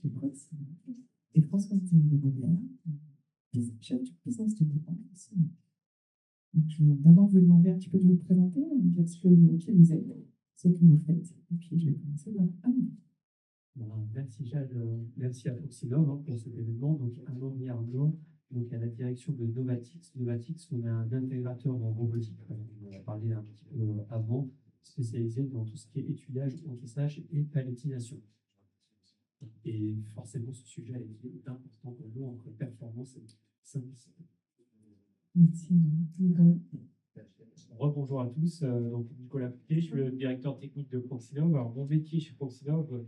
je crois que c'est... Et François-Xavier Robert, chef du business développement aussi. Donc, je vais d'abord vous demander un petit peu de vous présenter, me dire qui vous êtes, ce que vous faites, et puis je vais commencer par Arnaud. Merci Jade, merci à Proxylove pour cet événement. Donc Arnaud Arnaud, donc à la direction de Novatix. Novatix, on a un intégrateur en robotique, on en a parlé un petit peu avant, spécialisé dans tout ce qui est étuyage, encaissage et palettisation. Et forcément, ce sujet est important pour nous entre performance et simplicité. Merci, Nicolas. Rebonjour à tous, donc Nicolas Piquet, je suis le directeur technique de Proxylove. Alors mon métier chez Proxylove,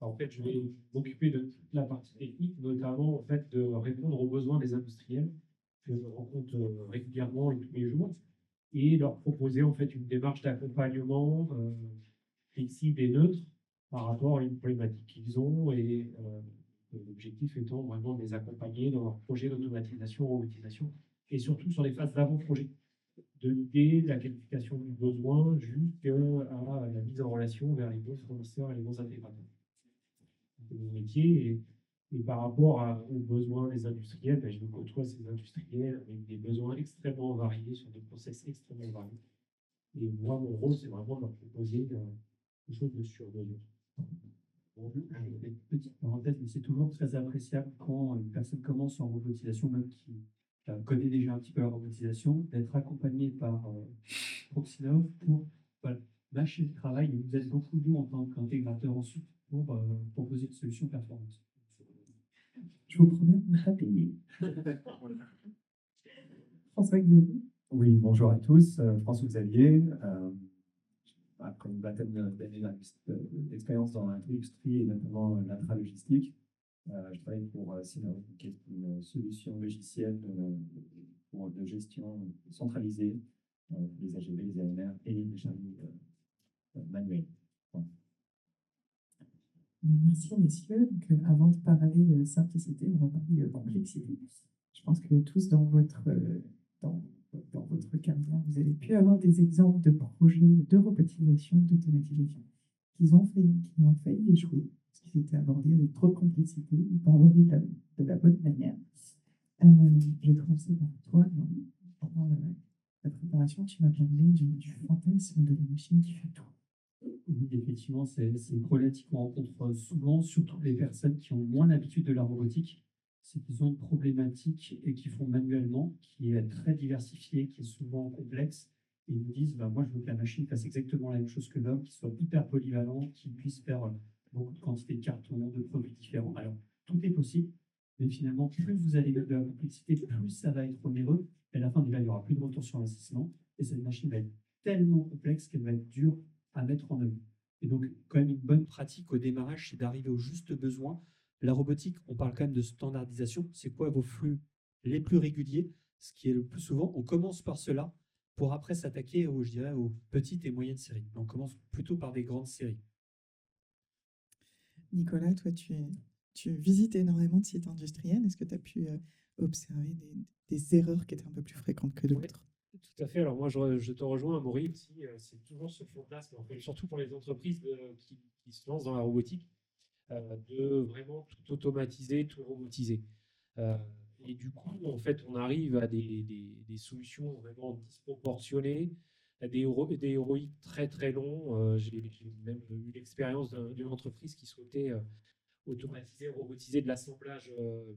en fait, je vais m'occuper de toute la partie technique, notamment en fait de répondre aux besoins des industriels que je rencontre régulièrement et tous les jours, et leur proposer en fait une démarche d'accompagnement flexible et neutre par rapport à une problématique qu'ils ont, et l'objectif étant vraiment de les accompagner dans leur projet d'automatisation, robotisation, et surtout sur les phases d'avant-projet, de l'idée, de la qualification du besoin jusqu'à la mise en relation vers les bons fournisseurs et les bons intégrateurs. C'est mon métier, et par rapport aux besoins des industriels, je me côtoie ces industriels avec des besoins extrêmement variés sur des process extrêmement variés. Et moi, mon rôle, c'est vraiment de leur proposer quelque chose de sur mesure. Une petite parenthèse, mais c'est toujours très appréciable quand une personne commence en robotisation, même qui connaît déjà un petit peu la robotisation, d'être accompagné par Proxylove pour lâcher le travail et vous êtes beaucoup, nous, en tant qu'intégrateur ensuite, pour proposer une solution performante. Je vous promets de ne pas payer. François-Xavier. Oui, bonjour à tous. François-Xavier. Après une vingtaine d'années d'expérience dans l'industrie et notamment l'intralogistique, je travaille pour Synaut, qui est une solution logicielle de gestion centralisée des AGV, les AMR et les chariots manuels. Voilà. Merci, messieurs. Donc, avant de parler simplicité, on va parler complexité. Je pense que tous dans votre carrière, vous avez pu avoir des exemples de projets de robotisation, d'automatisation qui ont failli échouer parce qu'ils étaient abordés avec trop de complexité ou pas abordés de la bonne manière. Je vais commencer par toi. Pendant la préparation, tu m'as parlé du fantasme de la machine qui fait tout. Oui, effectivement, c'est une problématique qu'on rencontre souvent, surtout les personnes qui ont moins l'habitude de la robotique. C'est qu'ils ont une problématique et qu'ils font manuellement, qui est très diversifiée, qui est souvent complexe. Et ils nous disent, moi, je veux que la machine fasse exactement la même chose que l'homme, qui soit hyper polyvalent, qui puisse faire beaucoup de quantités de cartons, de produits différents. Alors, tout est possible, mais finalement, plus vous allez mettre de la complexité, plus ça va être onéreux. Et à la fin, il n'y aura plus de retour sur investissement. Et cette machine va être tellement complexe qu'elle va être dure à mettre en œuvre. Et donc, quand même, une bonne pratique au démarrage, c'est d'arriver au juste besoin. La robotique, on parle quand même de standardisation. C'est quoi vos flux les plus réguliers? Ce qui est le plus souvent, on commence par cela pour après s'attaquer aux petites et moyennes séries. On commence plutôt par des grandes séries. Nicolas, toi, tu visites énormément de sites industriels. Est-ce que tu as pu observer des erreurs qui étaient un peu plus fréquentes que d'autres? Tout à fait. Alors moi, je te rejoins, Amaury, aussi. C'est toujours ce fantasme, en fait, surtout pour les entreprises qui se lancent dans la robotique, de vraiment tout automatiser, tout robotiser. Et du coup, en fait, on arrive à des solutions vraiment disproportionnées, à des héroïques très très longs. J'ai même eu l'expérience d'une entreprise qui souhaitait automatiser, robotiser de l'assemblage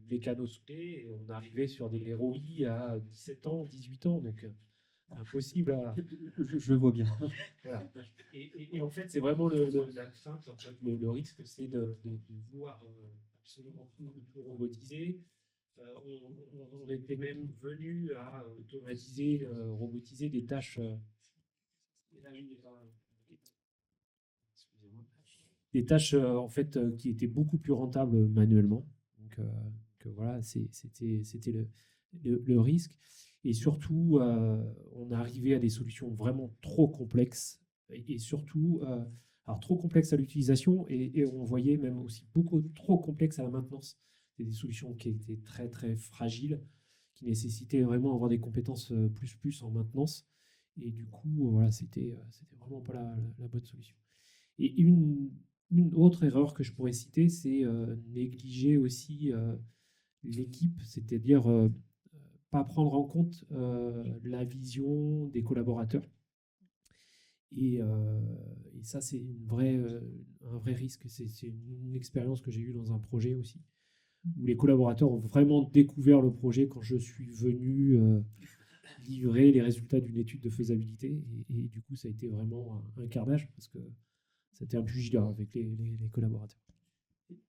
mécano-soudé, et on arrivait sur des ROI à 17 ans, 18 ans, donc impossible à... Je vois bien. Voilà. Et en fait, c'est vraiment la crainte, en fait, le risque, c'est de vouloir absolument tout robotiser. On était même venu à automatiser, robotiser des tâches... des tâches en fait qui étaient beaucoup plus rentables manuellement. Donc voilà, c'était le risque. Et surtout, on arrivait à des solutions vraiment trop complexes et surtout alors trop complexes à l'utilisation et on voyait même aussi beaucoup trop complexes à la maintenance. C'était des solutions qui étaient très très fragiles, qui nécessitaient vraiment avoir des compétences plus en maintenance. Et du coup, voilà, c'était vraiment pas la bonne solution. Et Une autre erreur que je pourrais citer, c'est négliger aussi l'équipe, c'est-à-dire pas prendre en compte la vision des collaborateurs. Et ça, c'est un vrai risque. C'est une expérience que j'ai eue dans un projet aussi, où les collaborateurs ont vraiment découvert le projet quand je suis venu livrer les résultats d'une étude de faisabilité. Et du coup, ça a été vraiment un carnage parce que c'était un pugilat avec les collaborateurs.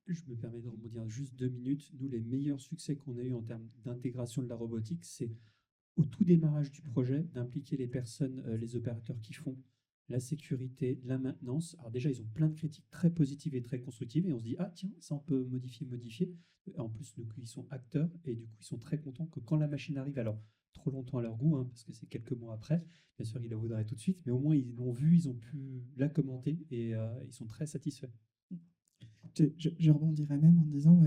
Je me permets de rebondir juste 2 minutes. Nous, les meilleurs succès qu'on a eu en termes d'intégration de la robotique, c'est au tout démarrage du projet d'impliquer les personnes, les opérateurs qui font la sécurité, la maintenance. Alors déjà, ils ont plein de critiques très positives et très constructives et on se dit, ah tiens, ça on peut modifier. En plus, du coup, ils sont acteurs et du coup, ils sont très contents que quand la machine arrive, alors trop longtemps à leur goût, hein, parce que c'est quelques mois après, bien sûr, ils la voudraient tout de suite, mais au moins, ils l'ont vu, ils ont pu la commenter et ils sont très satisfaits. Je rebondirais même en disant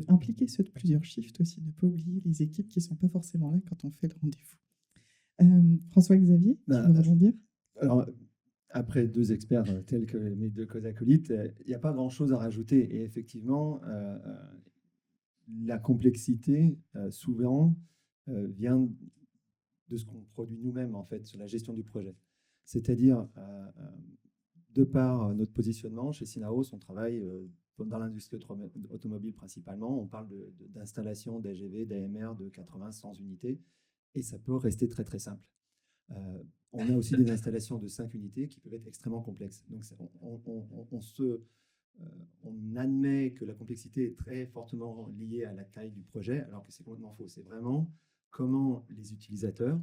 impliquer ceux de plusieurs shifts aussi, ne pas oublier les équipes qui ne sont pas forcément là quand on fait le rendez-vous. François-Xavier, tu veux rebondir? Alors, après 2 experts tels que mes 2 acolytes, il n'y a pas grand-chose à rajouter. Et effectivement, la complexité, souvent, vient de ce qu'on produit nous-mêmes, en fait, sur la gestion du projet. C'est-à-dire, de par notre positionnement, chez Synaos, on travaille dans l'industrie automobile principalement. On parle d'installation d'AGV, d'AMR de 80-100 unités, et ça peut rester très, très simple. On a aussi des installations de 5 unités qui peuvent être extrêmement complexes. Donc, on admet que la complexité est très fortement liée à la taille du projet, alors que c'est complètement faux. C'est vraiment comment les utilisateurs,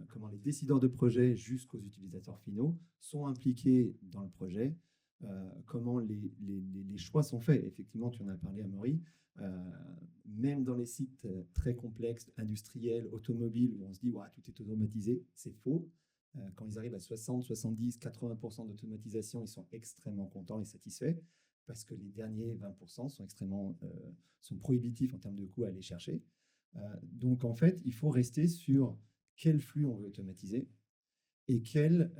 comment les décideurs de projet jusqu'aux utilisateurs finaux sont impliqués dans le projet, comment les choix sont faits. Effectivement, tu en as parlé, Amaury. Même dans les sites très complexes, industriels, automobiles, où on se dit ouais, tout est automatisé, c'est faux. Quand ils arrivent à 60, 70, 80% d'automatisation, ils sont extrêmement contents et satisfaits parce que les derniers 20% sont prohibitifs en termes de coûts à aller chercher. Donc en fait, il faut rester sur quel flux on veut automatiser et quelle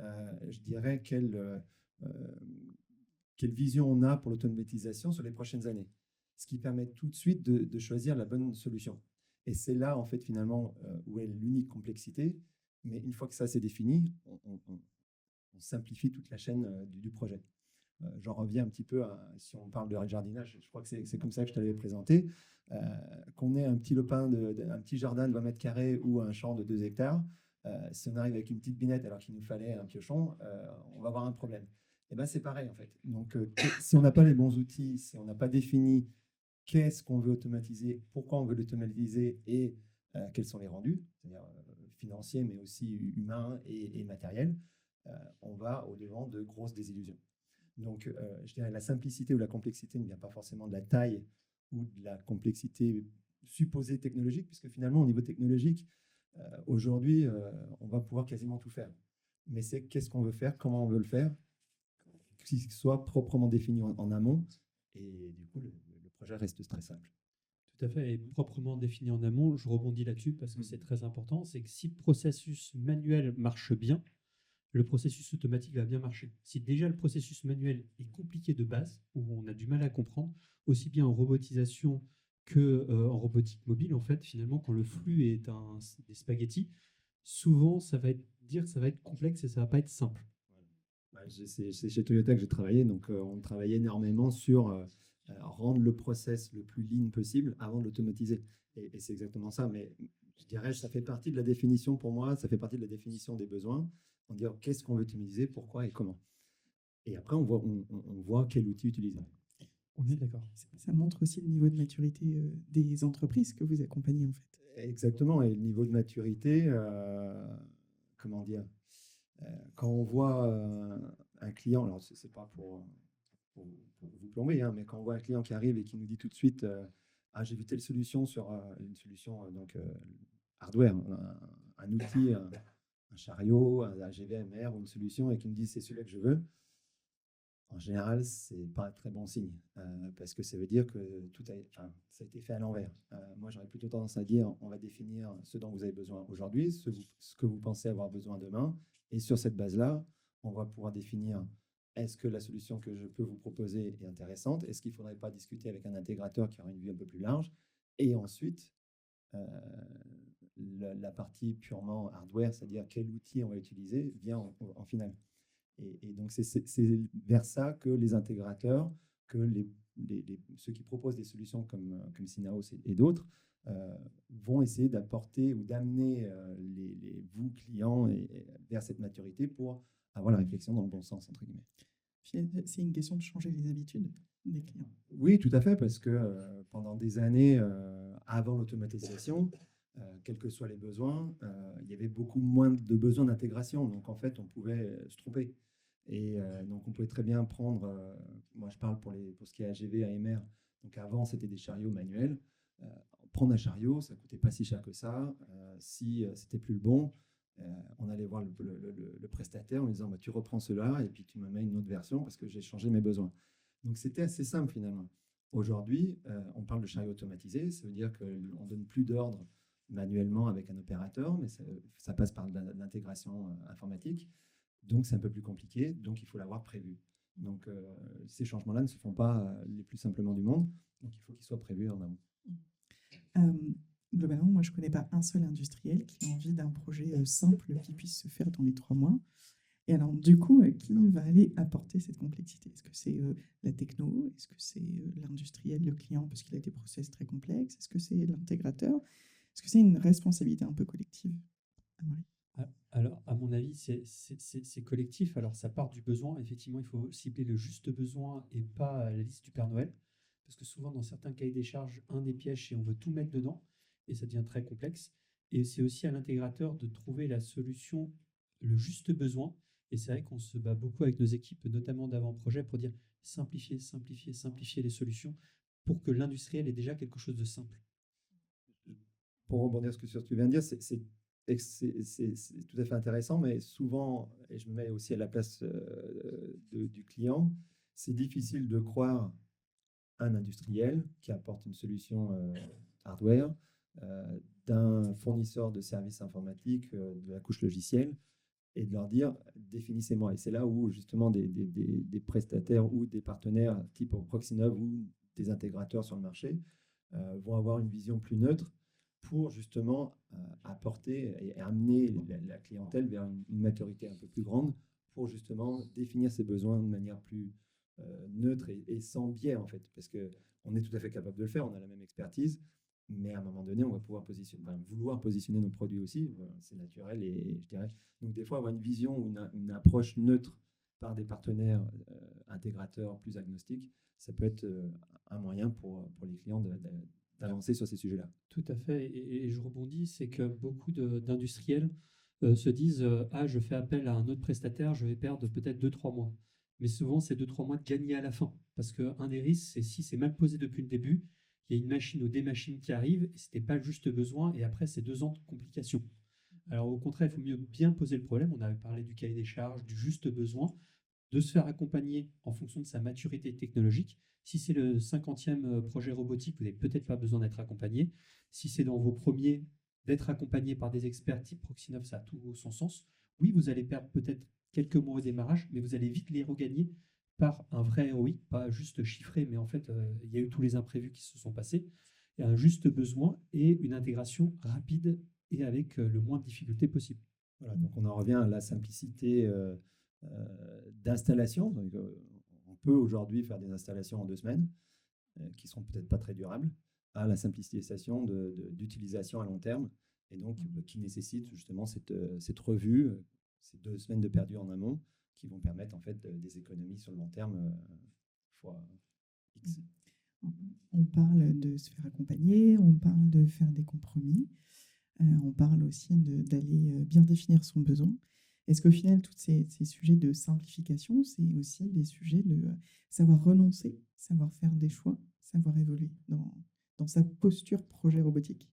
vision on a pour l'automatisation sur les prochaines années. Ce qui permet tout de suite de choisir la bonne solution. Et c'est là, en fait, finalement, où est l'unique complexité. Mais une fois que ça c'est défini, on simplifie toute la chaîne du projet. J'en reviens un petit peu si on parle de jardinage, je crois que c'est comme ça que je t'avais présenté. Qu'on ait un petit lopin, un petit jardin de 20 mètres carrés ou un champ de 2 hectares, si on arrive avec une petite binette alors qu'il nous fallait un piochon, on va avoir un problème. Et bien c'est pareil en fait. Donc si on n'a pas les bons outils, si on n'a pas défini qu'est-ce qu'on veut automatiser, pourquoi on veut l'automatiser et quels sont les rendus, c'est-à-dire financiers mais aussi humains et matériels, on va au-devant de grosses désillusions. Donc je dirais la simplicité ou la complexité ne vient pas forcément de la taille ou de la complexité supposée technologique, puisque finalement au niveau technologique, aujourd'hui on va pouvoir quasiment tout faire. Mais c'est qu'est-ce qu'on veut faire, comment on veut le faire, qu'il soit proprement défini en amont, et du coup le projet reste très simple. Tout à fait, et proprement défini en amont, je rebondis là-dessus parce que c'est très important, c'est que si le processus manuel marche bien, le processus automatique va bien marcher. Si déjà le processus manuel est compliqué de base, où on a du mal à comprendre, aussi bien en robotisation qu'en robotique mobile, en fait, finalement, quand le flux est des spaghettis, souvent ça va être complexe et ça va pas être simple. C'est chez Toyota que j'ai travaillé, donc on travaillait énormément sur rendre le process le plus lean possible avant de l'automatiser. Et c'est exactement ça. Mais je dirais, ça fait partie de la définition pour moi, ça fait partie de la définition des besoins, en dire qu'est-ce qu'on veut automatiser, pourquoi et comment. Et après, on voit quel outil utiliser. On est d'accord. Ça montre aussi le niveau de maturité des entreprises que vous accompagnez en fait. Exactement. Et le niveau de maturité, comment dire, quand on voit un client, alors c'est pas pour vous plomber, hein, mais quand on voit un client qui arrive et qui nous dit tout de suite ah, j'ai vu telle solution sur une solution hardware, un outil, un chariot, un AGV-MR ou une solution, et qui nous dit c'est celui que je veux, en général, c'est pas un très bon signe, parce que ça veut dire que ça a été fait à l'envers. Moi, j'aurais plutôt tendance à dire on va définir ce dont vous avez besoin aujourd'hui, ce que vous pensez avoir besoin demain, et sur cette base-là, on va pouvoir définir est-ce que la solution que je peux vous proposer est intéressante? Est-ce qu'il ne faudrait pas discuter avec un intégrateur qui aura une vue un peu plus large? Et ensuite, la partie purement hardware, c'est-à-dire quel outil on va utiliser, vient en finale. Et donc, c'est vers ça que les intégrateurs, que ceux qui proposent des solutions comme Synaos et d'autres, vont essayer d'apporter ou d'amener vous, clients, vers cette maturité pour avoir la réflexion dans le bon sens, entre guillemets. C'est une question de changer les habitudes des clients. Oui, tout à fait, parce que pendant des années, avant l'automatisation, quels que soient les besoins, il y avait beaucoup moins de besoins d'intégration. Donc, en fait, on pouvait se tromper. Et donc, on pouvait très bien prendre, moi je parle pour ce qui est AGV, AMR. Donc, avant, c'était des chariots manuels. Prendre un chariot, ça ne coûtait pas si cher que ça. Si c'était plus le bon, on allait voir le prestataire en lui disant tu reprends cela et puis tu me mets une autre version parce que j'ai changé mes besoins. Donc, c'était assez simple finalement. Aujourd'hui, on parle de chariot automatisé. Ça veut dire qu'on ne donne plus d'ordre manuellement avec un opérateur, mais ça passe par de l'intégration informatique. Donc, c'est un peu plus compliqué. Donc, il faut l'avoir prévu. Donc, ces changements-là ne se font pas les plus simplement du monde. Donc, il faut qu'ils soient prévus en amont. Globalement, moi, je ne connais pas un seul industriel qui a envie d'un projet simple qui puisse se faire dans les 3 mois. Et alors, du coup, qui va aller apporter cette complexité? Est-ce que c'est la techno? Est-ce que c'est l'industriel, le client, parce qu'il a des process très complexes? Est-ce que c'est l'intégrateur? Est-ce que c'est une responsabilité un peu collective? Alors, à mon avis, c'est collectif. Alors, ça part du besoin. Effectivement, il faut cibler le juste besoin et pas la liste du Père Noël. Parce que souvent, dans certains cahiers des charges, un des pièges, et on veut tout mettre dedans, et ça devient très complexe. Et c'est aussi à l'intégrateur de trouver la solution, le juste besoin. Et c'est vrai qu'on se bat beaucoup avec nos équipes, notamment d'avant-projet, pour dire simplifier, simplifier, simplifier les solutions pour que l'industriel ait déjà quelque chose de simple. Pour rebondir sur ce que tu viens de dire, c'est tout à fait intéressant, mais souvent, et je me mets aussi à la place du client, c'est difficile de croire un industriel qui apporte une solution hardware, d'un fournisseur de services informatiques, de la couche logicielle, et de leur dire définissez-moi. Et c'est là où justement des prestataires ou des partenaires type Proxinov ou des intégrateurs sur le marché vont avoir une vision plus neutre pour justement apporter et amener la clientèle vers une maturité un peu plus grande pour justement définir ses besoins de manière plus neutre et sans biais en fait, parce qu'on est tout à fait capable de le faire, on a la même expertise, mais à un moment donné, on va pouvoir vouloir positionner nos produits aussi, c'est naturel et je dirais, donc des fois avoir une vision ou une approche neutre par des partenaires intégrateurs plus agnostiques, ça peut être un moyen pour les clients d'avancer sur ces sujets-là. Tout à fait, et je rebondis, c'est que beaucoup d'industriels se disent je fais appel à un autre prestataire, je vais perdre peut-être 2-3 mois. Mais souvent, c'est 2-3 mois de gagner à la fin. Parce qu'un des risques, c'est si c'est mal posé depuis le début, il y a une machine ou des machines qui arrivent, et ce n'était pas le juste besoin, et après, c'est 2 ans de complications. Alors au contraire, il faut mieux bien poser le problème. On avait parlé du cahier des charges, du juste besoin, de se faire accompagner en fonction de sa maturité technologique. Si c'est le 50e projet robotique, vous n'avez peut-être pas besoin d'être accompagné. Si c'est dans vos premiers, d'être accompagné par des experts type Proxinov, ça a tout son sens. Oui, vous allez perdre peut-être quelques mois au démarrage, mais vous allez vite les regagner par un vrai ROI, pas juste chiffré, mais en fait, il y a eu tous les imprévus qui se sont passés. Il y a un juste besoin et une intégration rapide et avec le moins de difficultés possible. Voilà, donc on en revient à la simplicité d'installation. On peut aujourd'hui faire des installations en 2 semaines, qui ne sont peut-être pas très durables, à la simplification d'utilisation à long terme, et donc qui nécessite justement cette revue, ces 2 semaines de perdu en amont, qui vont permettre en fait des économies sur le long terme fois X. On parle de se faire accompagner, on parle de faire des compromis, on parle aussi d'aller bien définir son besoin. Est-ce qu'au final, tous ces sujets de simplification, c'est aussi des sujets de savoir renoncer, savoir faire des choix, savoir évoluer dans sa posture projet robotique?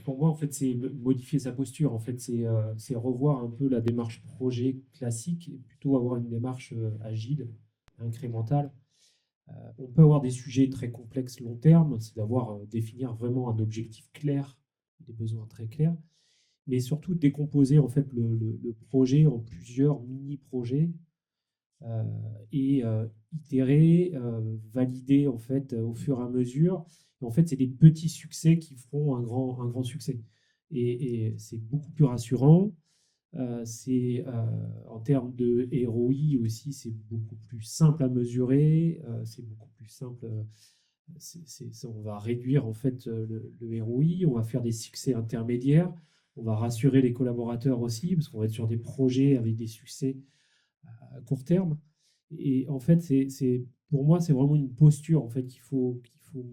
Pour moi, en fait, c'est modifier sa posture. En fait, c'est revoir un peu la démarche projet classique et plutôt avoir une démarche agile, incrémentale. On peut avoir des sujets très complexes long terme, c'est d'avoir définir vraiment un objectif clair, des besoins très clairs, mais surtout décomposer en fait le projet en plusieurs mini-projets et itérer, valider en fait au fur et à mesure. Et en fait, c'est des petits succès qui feront un grand succès. Et c'est beaucoup plus rassurant. En termes de ROI aussi, c'est beaucoup plus simple à mesurer. C'est beaucoup plus simple. On va réduire en fait le ROI. On va faire des succès intermédiaires. On va rassurer les collaborateurs aussi parce qu'on va être sur des projets avec des succès à court terme. Et en fait, pour moi, c'est vraiment une posture en fait, qu'il faut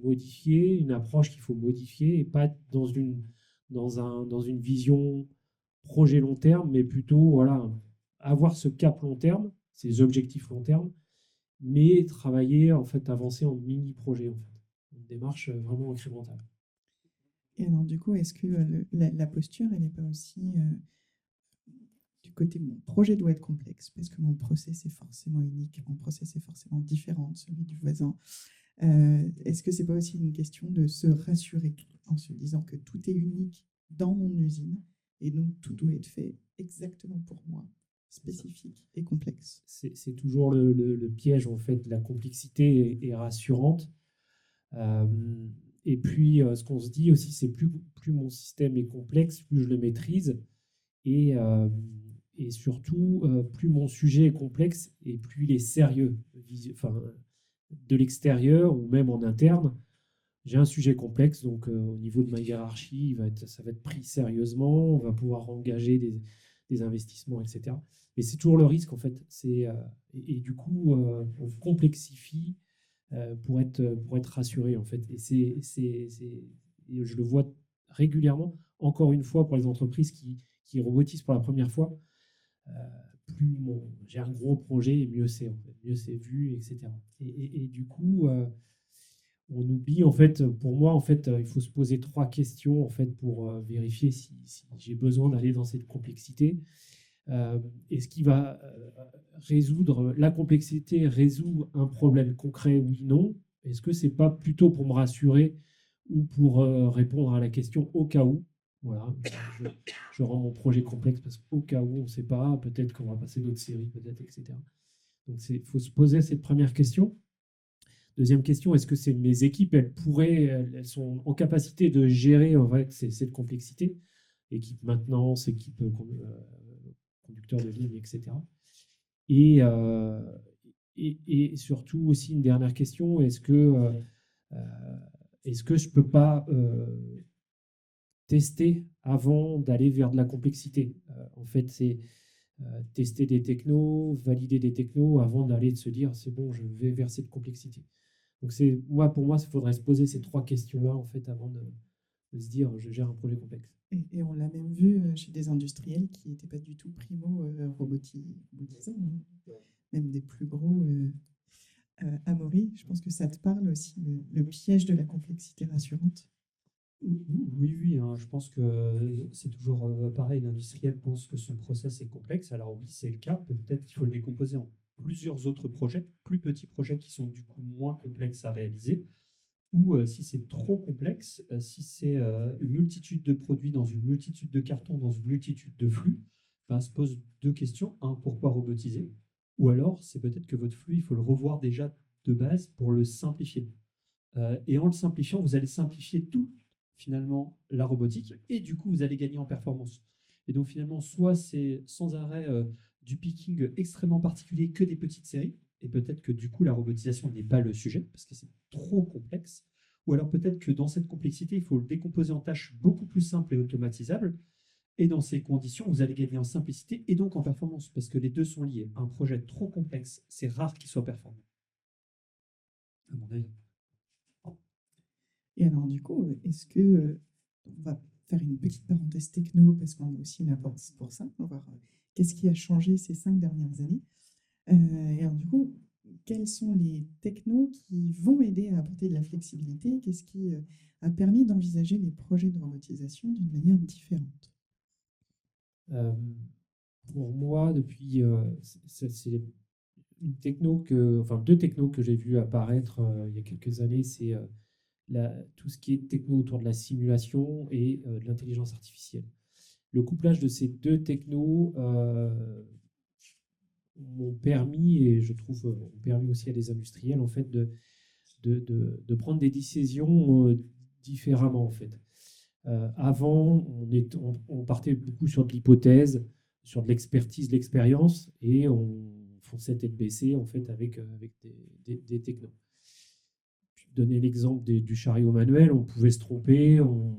modifier, une approche qu'il faut modifier et pas être dans une vision projet long terme, mais plutôt voilà, avoir ce cap long terme, ces objectifs long terme, mais travailler, en fait, avancer en mini-projet, en fait. Une démarche vraiment incrémentale. Et alors, du coup, est-ce que la posture, elle n'est pas aussi du côté mon projet doit être complexe parce que mon process est forcément unique, mon process est forcément différent de celui du voisin. Est-ce que c'est pas aussi une question de se rassurer en se disant que tout est unique dans mon usine et donc tout doit être fait exactement pour moi, spécifique et complexe? C'est toujours le piège, en fait. La complexité est rassurante. Euh, et puis, ce qu'on se dit aussi, c'est plus mon système est complexe, plus je le maîtrise. Et surtout, plus mon sujet est complexe et plus il est sérieux, enfin, de l'extérieur ou même en interne. J'ai un sujet complexe, donc au niveau de ma hiérarchie, ça va être pris sérieusement, on va pouvoir engager des investissements, etc. Mais c'est toujours le risque, en fait. Et du coup, on complexifie pour être rassuré, en fait. Et je le vois régulièrement, encore une fois, pour les entreprises qui robotisent pour la première fois. euh, j'ai un gros projet et mieux c'est, en fait. Mieux c'est vu, etc. Et du coup, on oublie, en fait, pour moi, en fait, il faut se poser 3 questions, en fait, pour vérifier si j'ai besoin d'aller dans cette complexité. Est-ce qui va résoudre la complexité, résout un problème concret, oui, non? Est-ce que c'est pas plutôt pour me rassurer ou pour répondre à la question au cas où? Voilà, je rends mon projet complexe parce qu'au cas où, on ne sait pas, peut-être qu'on va passer d'autres séries, peut-être, etc. Donc, il faut se poser cette première question. Deuxième question, est-ce que c'est mes équipes, elles sont en capacité de gérer en fait, cette complexité? Équipe maintenance, équipe conducteur de ligne, etc. Et, euh, et surtout aussi une dernière question, est-ce que je ne peux pas tester avant d'aller vers de la complexité? En fait, c'est tester des technos, valider des technos avant d'aller se dire c'est bon, je vais vers cette complexité. Donc pour moi, il faudrait se poser ces 3 questions-là en fait avant de se dire je gère un projet complexe. Et on l'a même vu chez des industriels qui n'étaient pas du tout primo robotisants, hein. Même des plus gros. Amaury, je pense que ça te parle aussi, le piège de la complexité rassurante. Oui, oui, hein, je pense que c'est toujours pareil. L'industriel pense que son process est complexe. Alors oui, c'est le cas. Peut-être qu'il faut le décomposer en plusieurs autres projets, plus petits projets qui sont du coup moins complexes à réaliser. Ou si c'est trop complexe, si c'est une multitude de produits dans une multitude de cartons, dans une multitude de flux, ben, se pose 2 questions. Un, pourquoi robotiser? Ou alors, c'est peut-être que votre flux, il faut le revoir déjà de base pour le simplifier. Et en le simplifiant, vous allez simplifier tout, finalement, la robotique, et du coup, vous allez gagner en performance. Et donc, finalement, soit c'est sans arrêt du picking extrêmement particulier que des petites séries, et peut-être que du coup, la robotisation n'est pas le sujet, parce que c'est trop complexe, ou alors peut-être que dans cette complexité, il faut le décomposer en tâches beaucoup plus simples et automatisables, et dans ces conditions, vous allez gagner en simplicité et donc en performance, parce que les deux sont liés. Un projet trop complexe, c'est rare qu'il soit performant, à mon avis. Et alors, du coup, est-ce que on va faire une petite parenthèse techno parce qu'on a aussi une apporte pour ça. On va voir qu'est-ce qui a changé ces 5 dernières années. Et alors, du coup, quels sont les technos qui vont aider à apporter de la flexibilité? Qu'est-ce qui a permis d'envisager les projets de robotisation d'une manière différente? Pour moi, depuis, c'est une enfin 2 technos que j'ai vu apparaître il y a quelques années, c'est tout ce qui est techno autour de la simulation et de l'intelligence artificielle. Le couplage de ces 2 technos m'ont permis, et je trouve ont permis aussi à des industriels en fait de prendre des décisions différemment en fait. Avant, on partait beaucoup sur de l'hypothèse, sur de l'expertise, de l'expérience, et on fonçait tête baissée en fait avec des technos. Je vais te donner l'exemple du chariot manuel, on pouvait se tromper, on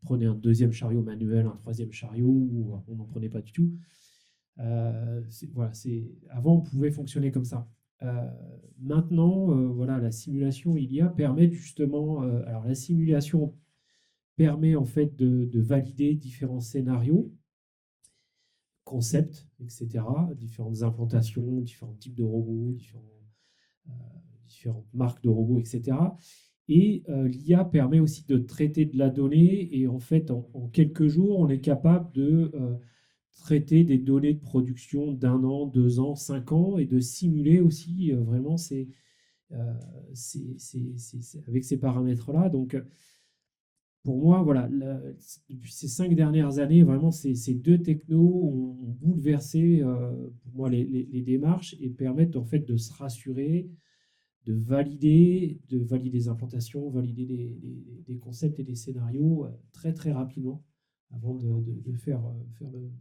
prenait un deuxième chariot manuel, un troisième chariot, ou on n'en prenait pas du tout. Voilà, avant, on pouvait fonctionner comme ça. Maintenant, voilà, la simulation IA permet justement. Alors, la simulation permet en fait de valider différents scénarios, concepts, etc., différentes implantations, différents types de robots, différentes marques de robots, etc. Et l'IA permet aussi de traiter de la donnée, et en fait, en quelques jours, on est capable de traiter des données de production d'1 an, 2 ans, 5 ans, et de simuler aussi vraiment avec ces paramètres-là. Donc, pour moi, voilà, depuis ces 5 dernières années, vraiment, ces deux technos ont bouleversé pour moi les démarches, et permettent en fait de se rassurer, de valider des implantations, valider des concepts et des scénarios très très rapidement avant de faire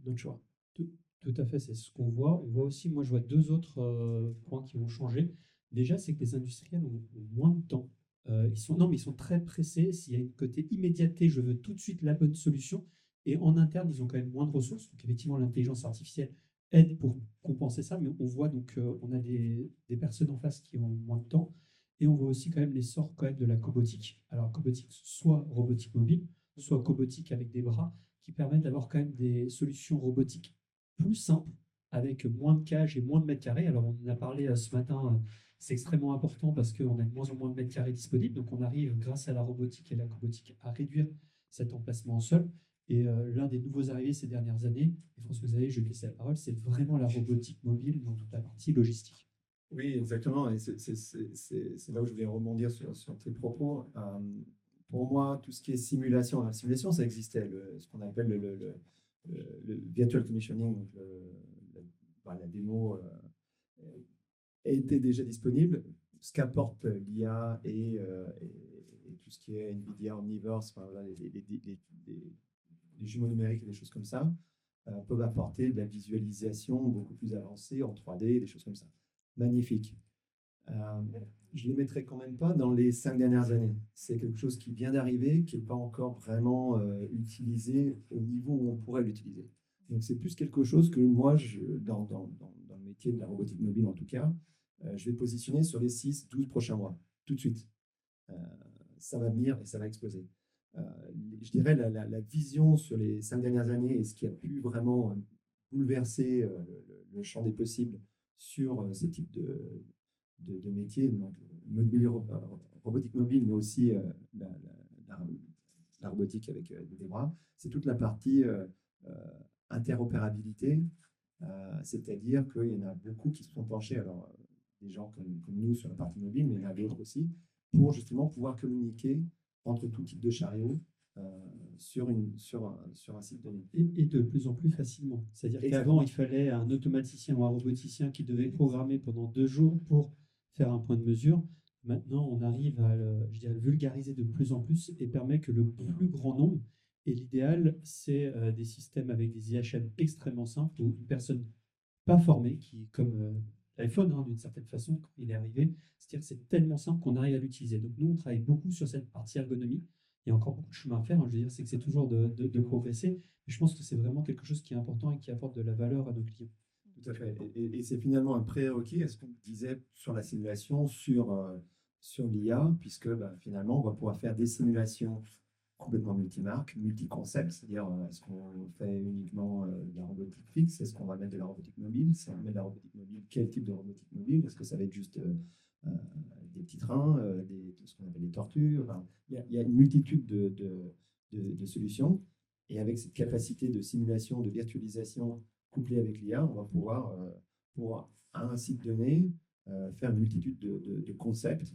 notre choix. Tout à fait, c'est ce qu'on voit. On voit aussi, moi je vois deux autres points qui vont changer. Déjà, c'est que les industriels ont moins de temps. Non, mais ils sont très pressés. S'il y a une côté immédiateté, je veux tout de suite la bonne solution. Et en interne, ils ont quand même moins de ressources. Donc effectivement, l'intelligence artificielle aide pour compenser ça. Mais on voit donc, on a des personnes en face qui ont moins de temps. Et on voit aussi quand même l'essor quand même de la cobotique. Alors cobotique, soit robotique mobile, soit cobotique avec des bras, qui permettent d'avoir quand même des solutions robotiques plus simples, avec moins de cages et moins de mètres carrés. Alors on en a parlé ce matin, c'est extrêmement important parce qu'on a de moins en moins de mètres carrés disponibles. Donc on arrive, grâce à la robotique et la cobotique, à réduire cet emplacement en sol. Et l'un des nouveaux arrivés ces dernières années, et François-Xavier, je vais te laisser la parole, c'est vraiment la robotique mobile dans toute la partie logistique. Oui, exactement. Et c'est là où je voulais rebondir sur tes propos. Pour moi, tout ce qui est simulation, la simulation, ça existait. Ce qu'on appelle le virtual commissioning, donc la démo était déjà disponible. Ce qu'apporte l'IA et tout ce qui est NVIDIA, Omniverse, enfin, voilà, les jumeaux numériques et des choses comme ça, peuvent apporter de la visualisation beaucoup plus avancée en 3D, des choses comme ça. Magnifique. Je ne les mettrai quand même pas dans les 5 dernières années. C'est quelque chose qui vient d'arriver, qui n'est pas encore vraiment utilisé au niveau où on pourrait l'utiliser. Donc c'est plus quelque chose que moi, dans le métier de la robotique mobile en tout cas, je vais positionner sur les 6-12 prochains mois, tout de suite. Ça va venir et ça va exploser. Je dirais la vision sur les 5 dernières années et ce qui a pu vraiment bouleverser le champ des possibles sur ces types de métiers, donc robotique mobile, mais aussi la robotique avec des bras, c'est toute la partie interopérabilité, c'est-à-dire qu'il y en a beaucoup qui se sont penchés, alors des gens comme nous sur la partie mobile, mais il y en a d'autres aussi, pour justement pouvoir communiquer entre tout type de chariot sur un site donné. Et de plus en plus facilement. C'est-à-dire qu'avant, il fallait un automaticien ou un roboticien qui devait programmer pendant 2 jours pour faire un point de mesure. Maintenant, on arrive à le vulgariser de plus en plus et permet que le plus grand nombre, et l'idéal, c'est des systèmes avec des IHM extrêmement simples où une personne pas formée, qui, comme l'iPhone, d'une certaine façon, quand il est arrivé, c'est-à-dire que c'est tellement simple qu'on arrive à l'utiliser. Donc nous, on travaille beaucoup sur cette partie ergonomie. Il y a encore beaucoup de chemin à faire. Je veux dire, c'est que c'est toujours de progresser. Mais je pense que c'est vraiment quelque chose qui est important et qui apporte de la valeur à nos clients. Tout à fait. Et c'est finalement un prérequis à ce qu'on disait sur la simulation, sur l'IA, puisque finalement, on va pouvoir faire des simulations complètement multimarques, multi-concepts, c'est-à-dire est-ce qu'on fait uniquement de la robotique fixe, est-ce qu'on va mettre de la robotique mobile, si on met de la robotique mobile, quel type de robotique mobile, est-ce que ça va être juste des petits trains, ce qu'on appelle des tortues, enfin, il y a une multitude de solutions, et avec cette capacité de simulation, de virtualisation couplée avec l'IA, on va pouvoir, pour un site donné, faire une multitude de concepts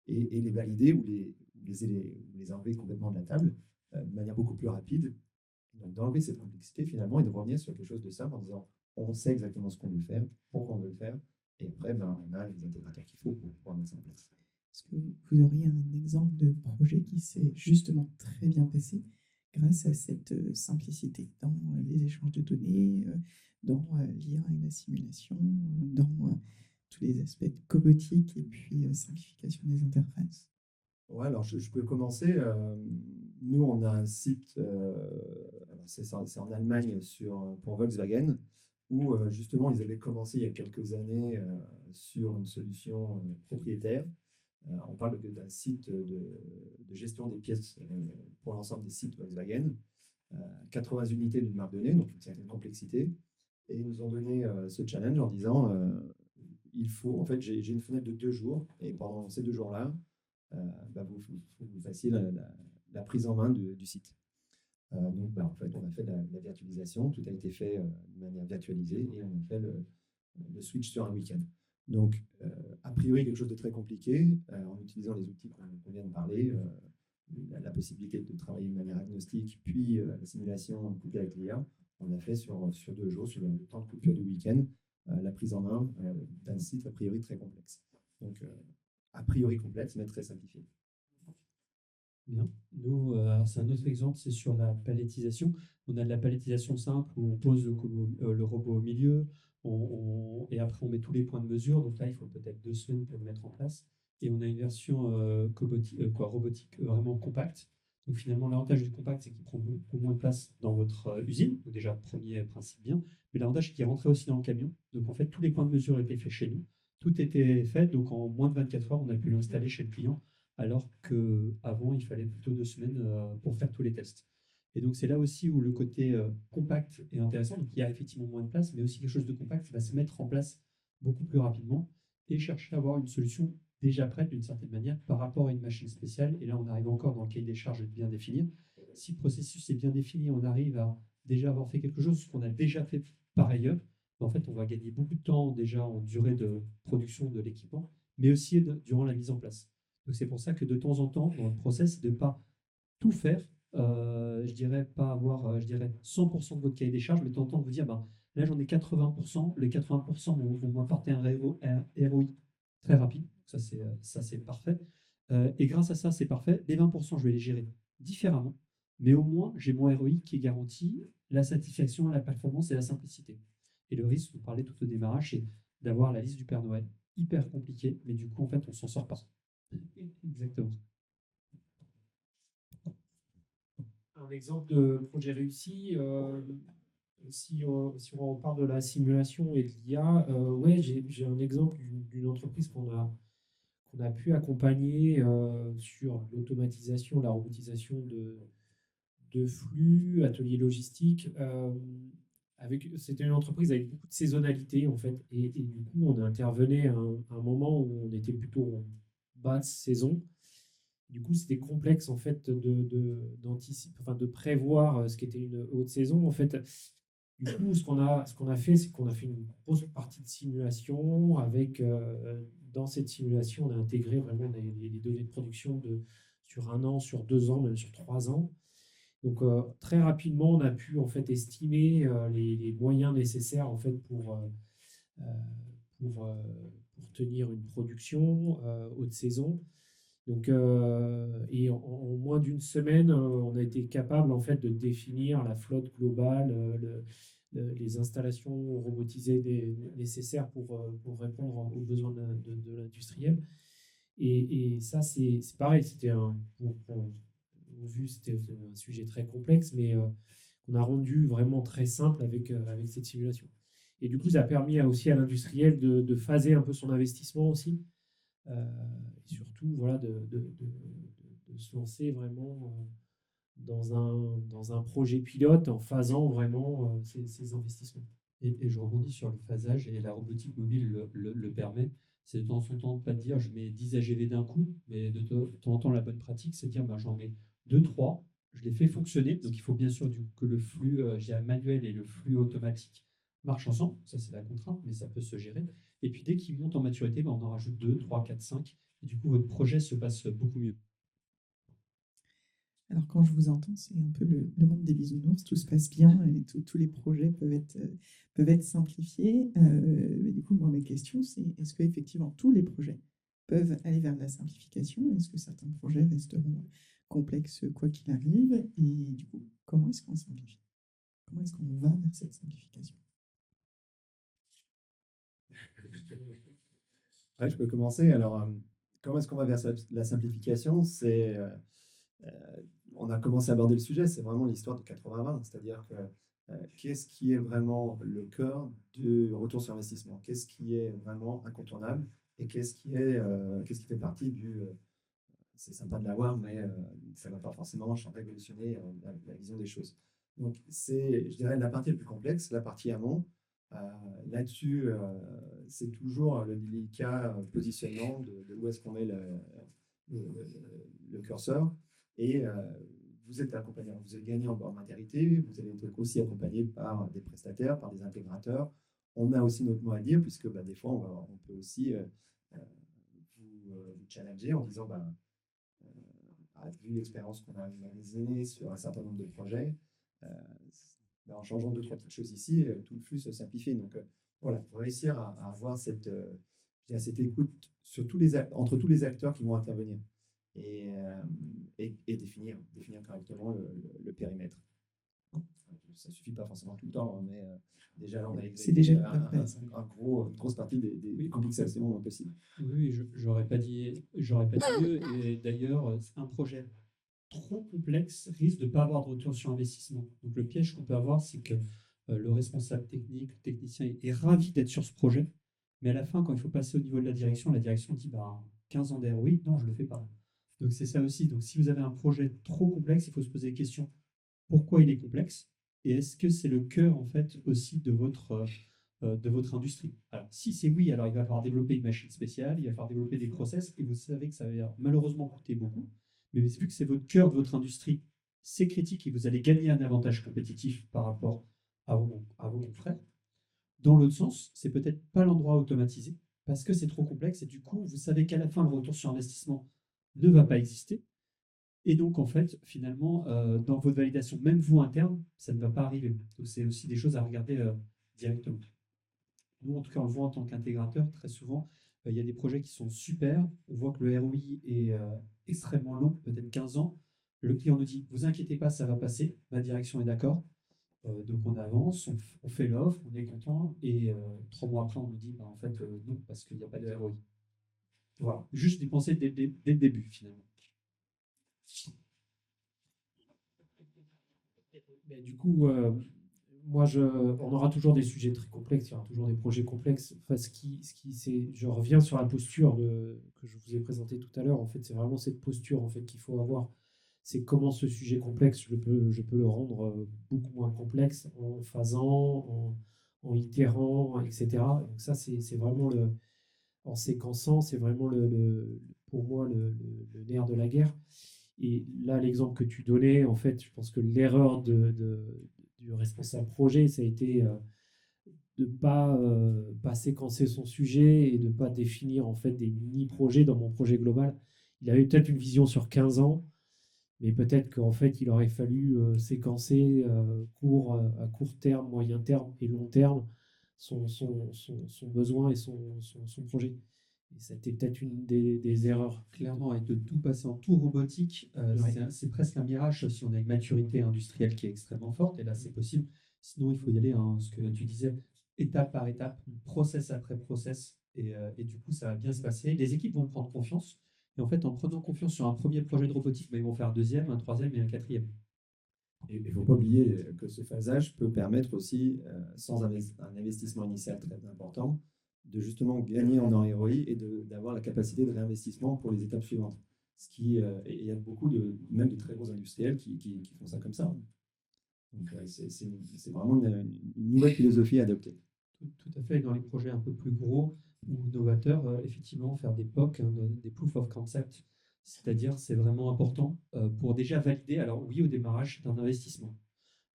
et les valider ou les enlever complètement de la table de manière beaucoup plus rapide. Donc d'enlever cette complexité finalement et de revenir sur quelque chose de simple en disant on sait exactement ce qu'on veut faire, pourquoi on veut le faire, et après, on a les intégrateurs qu'il faut pour pouvoir mettre ça en place. Est-ce que vous auriez un exemple de projet qui s'est justement très bien passé grâce à cette simplicité dans les échanges de données, dans l'IA et la simulation, dans tous les aspects de cobotique et puis simplification des interfaces? Ouais, alors je peux commencer. Nous, on a un site, alors c'est en Allemagne pour Volkswagen, où justement ils avaient commencé il y a quelques années sur une solution propriétaire. On parle d'un site de gestion des pièces pour l'ensemble des sites Volkswagen, 80 unités d'une marque donnée, donc une certaine complexité. Et ils nous ont donné ce challenge en disant en fait, j'ai une fenêtre de 2 jours, et pendant ces 2 jours-là, vous fassiez la prise en main du site. Donc, en fait, on a fait la virtualisation, tout a été fait de manière virtualisée et on a fait le switch sur un week-end. Donc, a priori, quelque chose de très compliqué, en utilisant les outils qu'on vient de parler, la possibilité de travailler de manière agnostique, puis la simulation couplée avec l'IA, on a fait sur 2 jours, sur le temps de coupure du week-end, la prise en main d'un site a priori très complexe. Donc, a priori complexe, mais très simplifié. Bien. Nous, c'est un autre exemple, c'est sur la palettisation. On a de la palettisation simple où on pose le robot au milieu, et après on met tous les points de mesure. Donc là, il faut peut-être 2 semaines pour le mettre en place. Et on a une version robotique vraiment compacte. Donc finalement, l'avantage du compact, c'est qu'il prend beaucoup moins de place dans votre usine. Donc déjà, premier principe bien. Mais l'avantage, c'est qu'il est rentré aussi dans le camion. Donc en fait, tous les points de mesure étaient faits chez nous. Tout était fait. Donc en moins de 24 heures, on a pu l'installer chez le client, alors qu'avant, il fallait plutôt 2 semaines pour faire tous les tests. Et donc, c'est là aussi où le côté compact est intéressant. Donc, il y a effectivement moins de place, mais aussi quelque chose de compact qui va se mettre en place beaucoup plus rapidement et chercher à avoir une solution déjà prête d'une certaine manière par rapport à une machine spéciale. Et là, on arrive encore dans le cahier des charges de bien définir. Si le processus est bien défini, on arrive à déjà avoir fait quelque chose qu'on a déjà fait par ailleurs. En fait, on va gagner beaucoup de temps déjà en durée de production de l'équipement, mais aussi durant la mise en place. Donc c'est pour ça que de temps en temps, dans le process, de ne pas tout faire, je dirais pas avoir 100% de votre cahier des charges, mais de temps en temps vous dire, là j'en ai 80%, les 80% vont m'apporter un ROI très rapide, ça c'est parfait. Et grâce à ça, c'est parfait. Les 20%, je vais les gérer différemment, mais au moins j'ai mon ROI qui est garanti, la satisfaction, la performance et la simplicité. Et le risque, vous parlez tout au démarrage, c'est d'avoir la liste du Père Noël, hyper compliquée, mais du coup, en fait, on s'en sort pas. Exactement. Un exemple de projet réussi, si on parle de la simulation et de l'IA, ouais, j'ai un exemple d'une entreprise qu'on a pu accompagner sur l'automatisation, la robotisation de flux, ateliers logistiques. C'était une entreprise avec beaucoup de saisonnalité en fait, et du coup on intervenait à un moment où on était plutôt en basse saison. Du coup, c'était complexe en fait de prévoir ce qu'était une haute saison. En fait, du coup, ce qu'on a fait, c'est qu'on a fait une grosse partie de simulation avec dans cette simulation, on a intégré vraiment les données de production sur 1 an, sur 2 ans, même sur 3 ans. Donc très rapidement, on a pu en fait estimer les moyens nécessaires en fait euh, pour tenir une production haute saison. Donc, et en moins d'une semaine, on a été capable en fait de définir la flotte globale, les installations robotisées nécessaires pour répondre aux besoins de l'industriel. Et ça, c'est pareil. C'était c'était un sujet très complexe, mais qu'on a rendu vraiment très simple avec cette simulation. Et du coup, ça a permis aussi à l'industriel de phaser un peu son investissement aussi. Et surtout, voilà, de se lancer vraiment dans un projet pilote en phasant vraiment ces investissements. Et je rebondis sur le phasage, et la robotique mobile le permet. C'est de temps en temps de ne pas dire je mets 10 AGV d'un coup, mais de temps en temps, la bonne pratique, c'est de dire j'en mets 2, 3, je les fais fonctionner. Donc il faut bien sûr que le flux manuel et le flux automatique marchent ensemble. Ça, c'est la contrainte, mais ça peut se gérer. Et puis dès qu'ils montent en maturité, on en rajoute 2, 3, 4, 5. Et du coup, votre projet se passe beaucoup mieux. Alors, quand je vous entends, c'est un peu le monde des bisounours, tout se passe bien et tous les projets peuvent être simplifiés. Mais du coup, moi, mes questions, c'est est-ce qu'effectivement tous les projets peuvent aller vers de la simplification? Est-ce que certains projets resteront complexes quoi qu'il arrive? Et du coup, comment est-ce qu'on simplifie? Comment est-ce qu'on va vers cette simplification? Ouais, je peux commencer. Alors, comment est-ce qu'on va vers la simplification? Euh, on a commencé à aborder le sujet, c'est vraiment l'histoire de 80-20, c'est-à-dire que qu'est-ce qui est vraiment le cœur du retour sur investissement? Qu'est-ce qui est vraiment incontournable? Et qu'est-ce qui fait partie c'est sympa de l'avoir, mais ça ne va pas forcément révolutionner la vision des choses. Donc, je dirais, la partie la plus complexe, la partie amont. Euh, Là-dessus, c'est toujours le délicat positionnement de où est-ce qu'on met le curseur. Et vous êtes accompagné, vous êtes gagné en matérialité, vous allez être aussi accompagné par des prestataires, par des intégrateurs. On a aussi notre mot à dire, puisque des fois, on peut aussi vous challenger en disant vu l'expérience qu'on a réalisée sur un certain nombre de projets, en changeant deux, trois petites choses ici, tout le flux se simplifie. Donc voilà, il faut réussir à avoir cette écoute entre tous les acteurs qui vont intervenir et, définir correctement le périmètre. Ça ne suffit pas forcément tout le temps, hein, mais déjà là, on a C'est déjà une grosse partie des complexations possibles. Oui, j'aurais pas dit mieux. Et d'ailleurs, un projet trop complexe risque de ne pas avoir de retour sur investissement. Donc le piège qu'on peut avoir, c'est que le responsable technique, le technicien est ravi d'être sur ce projet, mais à la fin, quand il faut passer au niveau de la direction dit 15 ans d'ROI, non, je ne le fais pas. Donc c'est ça aussi. Donc si vous avez un projet trop complexe, il faut se poser la question pourquoi il est complexe et est-ce que c'est le cœur en fait aussi de votre industrie. Alors, si c'est oui, alors il va falloir développer une machine spéciale, il va falloir développer des process, et vous savez que ça va malheureusement coûter beaucoup. Mais vu que c'est votre cœur de votre industrie, c'est critique et vous allez gagner un avantage compétitif par rapport à vos confrères. Dans l'autre sens, c'est peut-être pas l'endroit automatisé parce que c'est trop complexe et du coup, vous savez qu'à la fin, le retour sur investissement ne va pas exister. Et donc, en fait, finalement, dans votre validation, même vous interne, ça ne va pas arriver. Donc, c'est aussi des choses à regarder directement. Nous, en tout cas, on le voit en tant qu'intégrateur, très souvent, il y a des projets qui sont super. On voit que le ROI est extrêmement long, peut-être 15 ans. Le client nous dit, vous inquiétez pas, ça va passer, ma direction est d'accord. Donc on avance, on fait l'offre, on est content, et 3 mois après, on nous dit, en fait, non, parce qu'il n'y a pas de ROI. Voilà, juste dépenser dès le début, finalement. Mais du coup, on aura toujours des sujets très complexes, il y aura toujours des projets complexes. Enfin, je reviens sur la posture que je vous ai présentée tout à l'heure. En fait, c'est vraiment cette posture en fait, qu'il faut avoir. C'est comment ce sujet complexe, je peux le rendre beaucoup moins complexe en phasant, en itérant, etc. Donc ça, c'est vraiment en séquençant, c'est vraiment pour moi le nerf de la guerre. Et là, l'exemple que tu donnais, en fait, je pense que l'erreur du responsable projet, ça a été de pas séquencer son sujet et de ne pas définir en fait des mini-projets dans mon projet global. Il avait peut-être une vision sur 15 ans, mais peut-être qu'en fait, il aurait fallu séquencer à court terme, moyen terme et long terme son besoin et son projet. Et c'était peut-être une des erreurs. Clairement, et de tout passer en tout robotique, Ouais. c'est presque un mirage si on a une maturité industrielle qui est extrêmement forte, et là c'est possible. Sinon, il faut y aller, ce que tu disais, étape par étape, process après process, et du coup, ça va bien se passer. Les équipes vont prendre confiance, et en fait, en prenant confiance sur un premier projet de robotique, ils vont faire un deuxième, un troisième et un quatrième. Et il ne faut pas oublier que ce phasage peut permettre aussi, sans un investissement initial très important, de justement gagner en ROI et d'avoir la capacité de réinvestissement pour les étapes suivantes. Et il y a beaucoup même de très gros industriels qui font ça comme ça. Donc c'est vraiment une nouvelle philosophie à adopter. Tout à fait. Dans les projets un peu plus gros ou novateurs, effectivement, faire des POC, des proof of concept, c'est-à-dire c'est vraiment important pour déjà valider. Alors oui, au démarrage, c'est un investissement.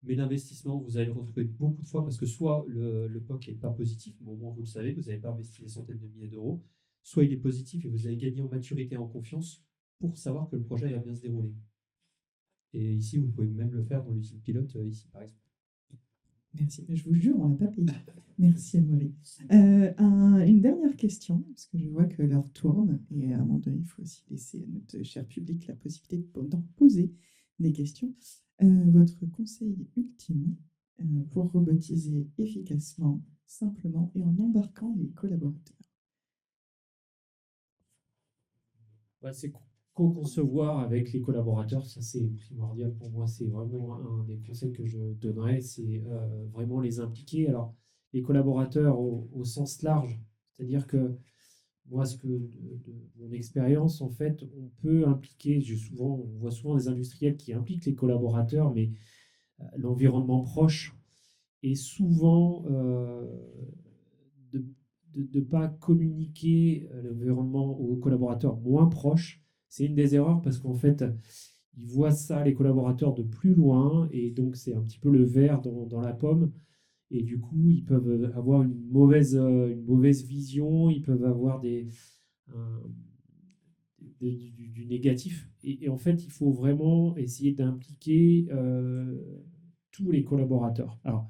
Mais l'investissement, vous allez le retrouver beaucoup de fois parce que soit le POC n'est pas positif, mais au moins vous le savez, vous n'avez pas investi des centaines de milliers d'euros, soit il est positif et vous allez gagner en maturité et en confiance pour savoir que le projet va bien se dérouler. Et ici, vous pouvez même le faire dans l'usine pilote, ici, par exemple. Merci, mais je vous jure, on n'a pas payé. Merci, Amaury. Une dernière question, parce que je vois que l'heure tourne, et à un moment donné, il faut aussi laisser à notre cher public la possibilité d'en poser des questions. Votre conseil ultime pour robotiser efficacement, simplement et en embarquant les collaborateurs? C'est co-concevoir avec les collaborateurs, ça c'est primordial pour moi, c'est vraiment un des conseils que je donnerais, c'est vraiment les impliquer. Alors, les collaborateurs au sens large, c'est-à-dire que moi, de mon expérience, en fait, on peut impliquer, on voit souvent des industriels qui impliquent les collaborateurs, mais l'environnement proche est souvent de ne pas communiquer l'environnement aux collaborateurs moins proches. C'est une des erreurs parce qu'en fait, ils voient ça, les collaborateurs, de plus loin, et donc c'est un petit peu le verre dans la pomme. Et du coup, ils peuvent avoir une mauvaise vision, ils peuvent avoir du négatif. Et en fait, il faut vraiment essayer d'impliquer tous les collaborateurs. Alors,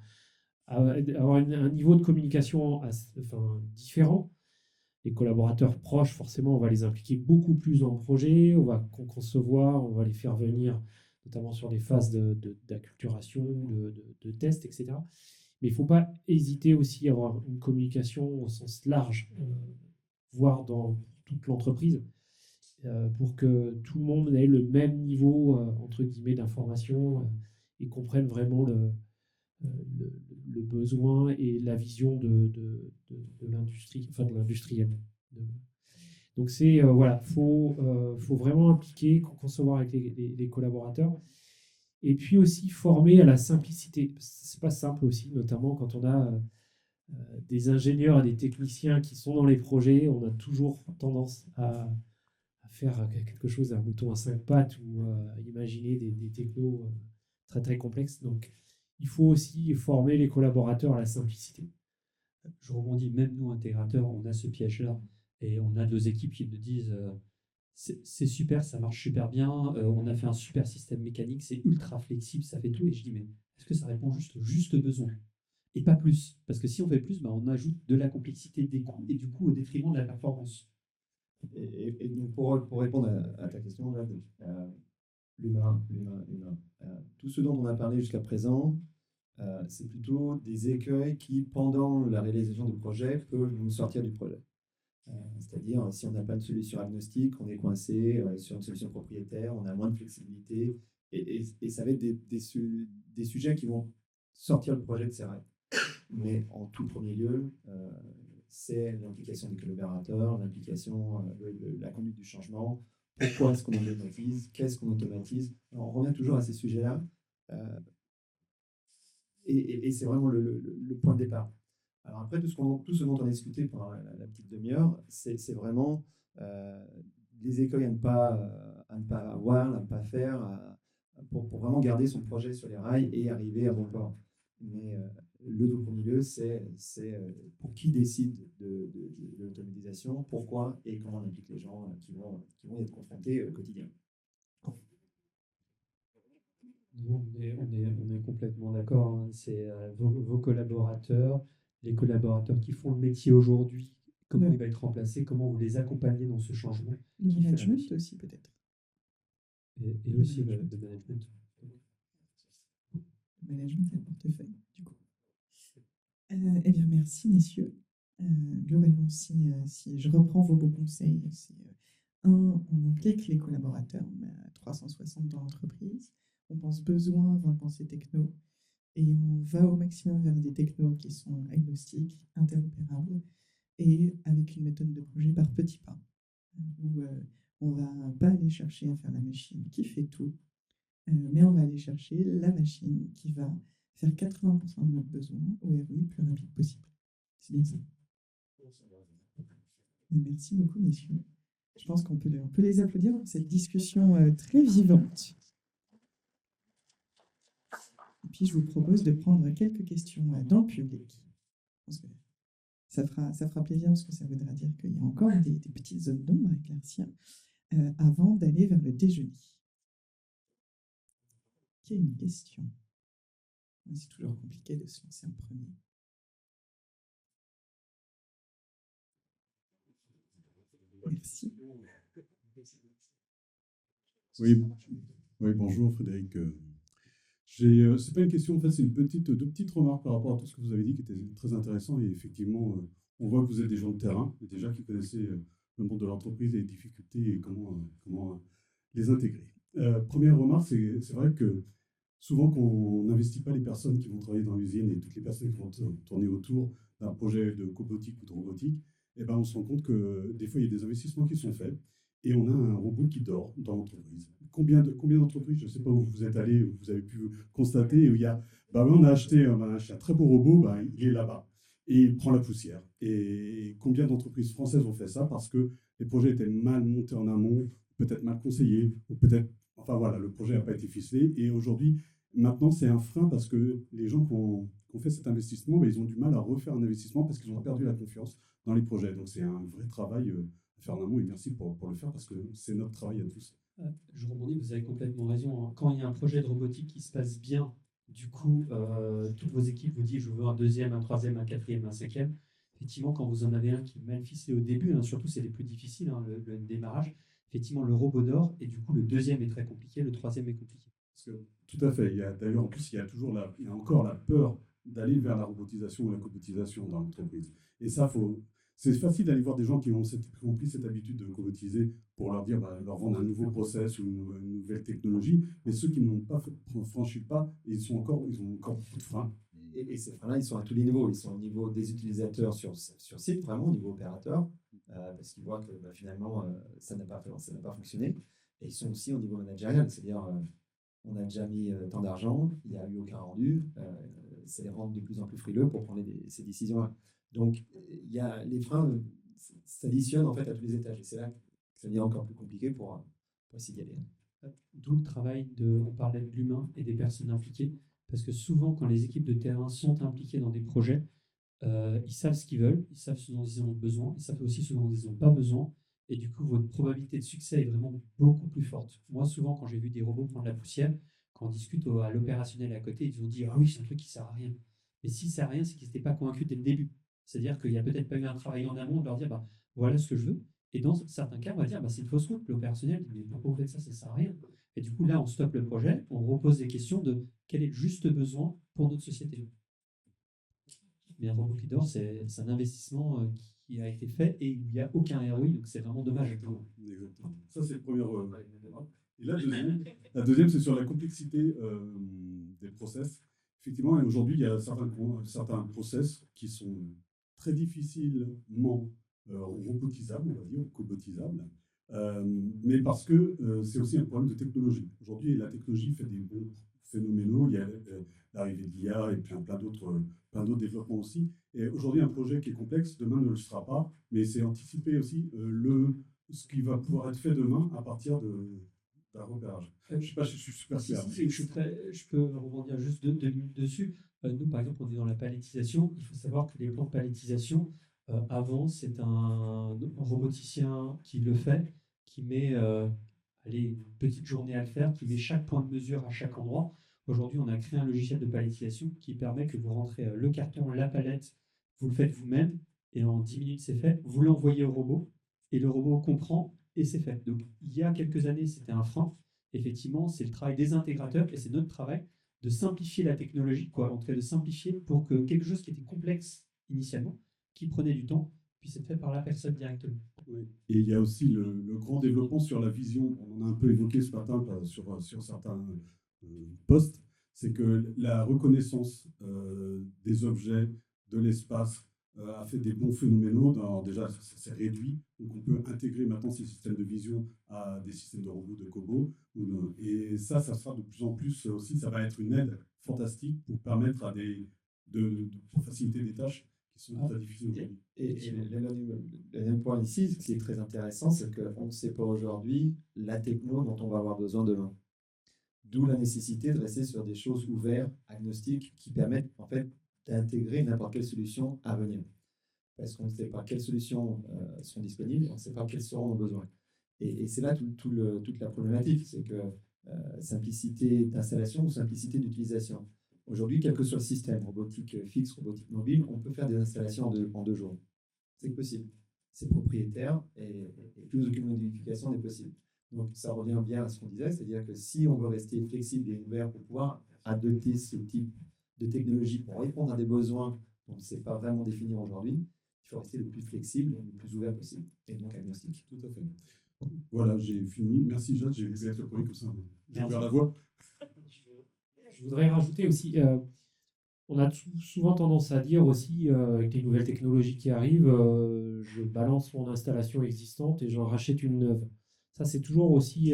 avoir un niveau de communication différent. Les collaborateurs proches, forcément, on va les impliquer beaucoup plus en projet, on va concevoir, on va les faire venir, notamment sur des phases d'acculturation, de tests, etc. Mais il ne faut pas hésiter aussi à avoir une communication au sens large, voire dans toute l'entreprise, pour que tout le monde ait le même niveau, entre guillemets, d'information et comprenne vraiment le besoin et la vision de l'industrie, enfin de l'industriel. Donc voilà, faut vraiment impliquer, concevoir avec les collaborateurs, et puis aussi former à la simplicité. C'est pas simple aussi, notamment quand on a des ingénieurs et des techniciens qui sont dans les projets, on a toujours tendance à faire quelque chose, mettons à 5 pattes, ou à imaginer des technos très très complexes. Donc il faut aussi former les collaborateurs à la simplicité. Je rebondis, même nous, intégrateurs, on a ce piège-là. Et on a nos équipes qui nous disent c'est super, ça marche super bien, on a fait un super système mécanique, c'est ultra flexible, ça fait tout. Et je dis, mais est-ce que ça répond juste aux besoins? Et pas plus. Parce que si on fait plus, bah, on ajoute de la complexité, des coûts, et du coup, au détriment de la performance. Et donc pour répondre à ta question, là, l'humain. Tout ce dont on a parlé jusqu'à présent, c'est plutôt des écueils qui, pendant la réalisation du projet, peuvent nous sortir du projet. C'est-à-dire, si on n'a pas de solution agnostique, on est coincé sur une solution propriétaire, on a moins de flexibilité, et ça va être des sujets qui vont sortir le projet de ses règles. Mais en tout premier lieu, c'est l'implication des collaborateurs, l'implication, la conduite du changement. Pourquoi est-ce qu'on automatise? Qu'est-ce qu'on automatise? Alors, on revient toujours à ces sujets-là. Et c'est vraiment le point de départ. Alors après, tout ce dont on a discuté pendant la petite demi-heure, c'est vraiment les écueils à ne pas avoir, à ne pas faire, pour vraiment garder son projet sur les rails et arriver à bon port. Mais le tout premier lieu, c'est pour qui décide de l'automatisation, pourquoi et comment on implique les gens qui vont être confrontés au quotidien. On est complètement d'accord. Hein. C'est vos collaborateurs, les collaborateurs qui font le métier aujourd'hui, comment il va être remplacé, comment vous les accompagnez dans ce changement. Le management aussi, peut-être. Et aussi le management. Le management, c'est le portefeuille, du coup. Eh bien, merci, messieurs. Globalement, si je reprends vos bons conseils, c'est on implique les collaborateurs à 360 dans l'entreprise. On pense besoin avant de penser techno. Et on va au maximum vers des technos qui sont agnostiques, interopérables, et avec une méthode de projet par petits pas, où on ne va pas aller chercher à faire la machine qui fait tout, mais on va aller chercher la machine qui va faire 80% de notre besoin au ROI le plus rapide possible. C'est bien ça. Merci beaucoup, messieurs. Je pense qu'on peut les applaudir pour cette discussion très vivante. Et puis, je vous propose de prendre quelques questions dans le public. Je pense que ça fera plaisir, parce que ça voudra dire qu'il y a encore des petites zones d'ombre à éclaircir avant d'aller vers le déjeuner. Qui a une question? C'est toujours compliqué de se lancer en premier. Merci. Oui, oui, bonjour Frédéric. C'est pas une question, en fait, c'est deux petites remarques par rapport à tout ce que vous avez dit qui était très intéressant. Et effectivement, on voit que vous êtes des gens de terrain, et déjà qui connaissaient le monde de l'entreprise et les difficultés et comment les intégrer. Première remarque, c'est vrai que souvent, quand on n'investit pas les personnes qui vont travailler dans l'usine et toutes les personnes qui vont tourner autour d'un projet de cobotique ou de robotique, eh ben, on se rend compte que des fois, il y a des investissements qui sont faits et on a un robot qui dort dans l'entreprise. Combien d'entreprises, je ne sais pas où vous êtes allé, où vous avez pu constater, où il y a, bah, on a acheté un très beau robot, bah, il est là-bas et il prend la poussière. Et combien d'entreprises françaises ont fait ça parce que les projets étaient mal montés en amont, peut-être mal conseillés, ou peut-être, enfin voilà, le projet n'a pas été ficelé. Et aujourd'hui, maintenant, c'est un frein parce que les gens qui ont fait cet investissement, bah, ils ont du mal à refaire un investissement parce qu'ils ont perdu la confiance dans les projets. Donc c'est un vrai travail à faire en amont et merci pour le faire parce que c'est notre travail à tous. Je rebondis, vous avez complètement raison, hein. Quand il y a un projet de robotique qui se passe bien, du coup, toutes vos équipes vous disent je veux un deuxième, un troisième, un quatrième, un cinquième. Effectivement, quand vous en avez un qui est mal ficelé au début, hein, surtout c'est les plus difficiles, hein, le démarrage, effectivement le robot dort et du coup le deuxième est très compliqué, le troisième est compliqué. Parce que, tout à fait. D'ailleurs, en plus, il y a encore la peur d'aller vers la robotisation ou la cobotisation dans l'entreprise. Et ça, c'est facile d'aller voir des gens qui ont pris cette habitude de cobotiser pour leur dire, bah, leur vendre un nouveau process ou une nouvelle technologie. Mais ceux qui n'ont pas franchi le pas, ils ont encore beaucoup de freins. Et ces freins-là, ils sont à tous les niveaux. Ils sont au niveau des utilisateurs sur site, vraiment au niveau opérateur, parce qu'ils voient que bah, finalement, ça n'a pas fonctionné. Et ils sont aussi au niveau managérial, c'est-à-dire on a déjà mis tant d'argent, il n'y a eu aucun rendu, ça les rend de plus en plus frileux pour prendre ces décisions-là. Donc, les freins s'additionnent en fait à tous les étages. Et c'est là que ça devient encore plus compliqué pour essayer d'y aller. D'où le travail on parlait de l'humain et des personnes impliquées, parce que souvent, quand les équipes de terrain sont impliquées dans des projets, ils savent ce qu'ils veulent, ils savent ce dont ils ont besoin, ils savent aussi ce dont ils n'ont pas besoin, et du coup, votre probabilité de succès est vraiment beaucoup plus forte. Moi, souvent, quand j'ai vu des robots prendre la poussière, quand on discute à l'opérationnel à côté, ils ont dit « Ah oui, c'est un truc qui ne sert à rien ». Mais s'il ne sert à rien, c'est qu'ils n'étaient pas convaincus dès le début. C'est-à-dire qu'il n'y a peut-être pas eu un travail en amont de leur dire bah, « Voilà ce que je veux ». Et dans certains cas, on va dire bah, « C'est une fausse route ». L'opérationnel dit « Mais pourquoi vous faites ça, ça ne sert à rien ». Et du coup, là, on stoppe le projet, on repose des questions de quel est le juste besoin pour notre société. Mais un robot qui dort, c'est un investissement qui a été fait et il n'y a aucun ROI, donc c'est vraiment dommage. Exactement. Ça, c'est le premier. Et la deuxième, c'est sur la complexité des process. Effectivement, aujourd'hui, il y a certains process qui sont très difficilement robotisables, on va dire, ou cobotisables. Mais parce que c'est aussi un problème de technologie. Aujourd'hui, la technologie fait des bons phénoménaux. Il y a l'arrivée de l'IA et plein d'autres développements aussi. Et aujourd'hui, un projet qui est complexe, demain ne le sera pas, mais c'est anticiper aussi ce qui va pouvoir être fait demain à partir d'un repérage. Je ne sais pas si je suis super clair. Je peux rebondir juste deux minutes dessus. Nous, par exemple, on est dans la palettisation. Il faut savoir que les plans de palettisation, avant, c'est un roboticien qui le fait, qui met une petite journée à le faire, qui met chaque point de mesure à chaque endroit. Aujourd'hui, on a créé un logiciel de palettisation qui permet que vous rentrez le carton, la palette, vous le faites vous-même, et en 10 minutes, c'est fait. Vous l'envoyez au robot, et le robot comprend, et c'est fait. Donc, il y a quelques années, c'était un frein. Effectivement, c'est le travail des intégrateurs, et c'est notre travail de simplifier la technologie, en tout cas de simplifier pour que quelque chose qui était complexe initialement, qui prenait du temps, puisse être fait par la personne directement. Oui. Et il y a aussi le grand développement sur la vision. On en a un peu évoqué ce matin sur certains postes, c'est que la reconnaissance des objets, de l'espace, a fait des bons phénoménaux. Déjà, ça s'est réduit. Donc, on peut intégrer maintenant ces systèmes de vision à des systèmes de robots, de cobots. Et ça sera de plus en plus aussi, ça va être une aide fantastique pour permettre pour faciliter des tâches qui sont très difficiles aujourd'hui. Et le deuxième point ici, ce qui est très intéressant, c'est qu'on ne sait pas aujourd'hui la techno dont on va avoir besoin demain. D'où la nécessité de rester sur des choses ouvertes, agnostiques, qui permettent en fait d'intégrer n'importe quelle solution à venir. Parce qu'on ne sait pas quelles solutions sont disponibles, on ne sait pas quels seront nos besoins. Et c'est là toute la problématique, c'est que simplicité d'installation ou simplicité d'utilisation. Aujourd'hui, quel que soit le système, robotique fixe, robotique mobile, on peut faire des installations en 2 jours. C'est possible. C'est propriétaire et plus aucune modification n'est possible. Donc ça revient bien à ce qu'on disait, c'est-à-dire que si on veut rester flexible et ouvert pour pouvoir adopter ce type de technologie pour répondre à des besoins dont on ne sait pas vraiment définir aujourd'hui, il faut rester le plus flexible et le plus ouvert possible, et donc agnostique. Tout à fait. Voilà, j'ai fini. Merci Jade, j'ai laissé le premier comme ça. J'ai Merci. ouvert la voie. Je voudrais rajouter aussi, on a souvent tendance à dire aussi, avec les nouvelles technologies qui arrivent, je balance mon installation existante et j'en rachète une neuve. Ça, c'est toujours aussi,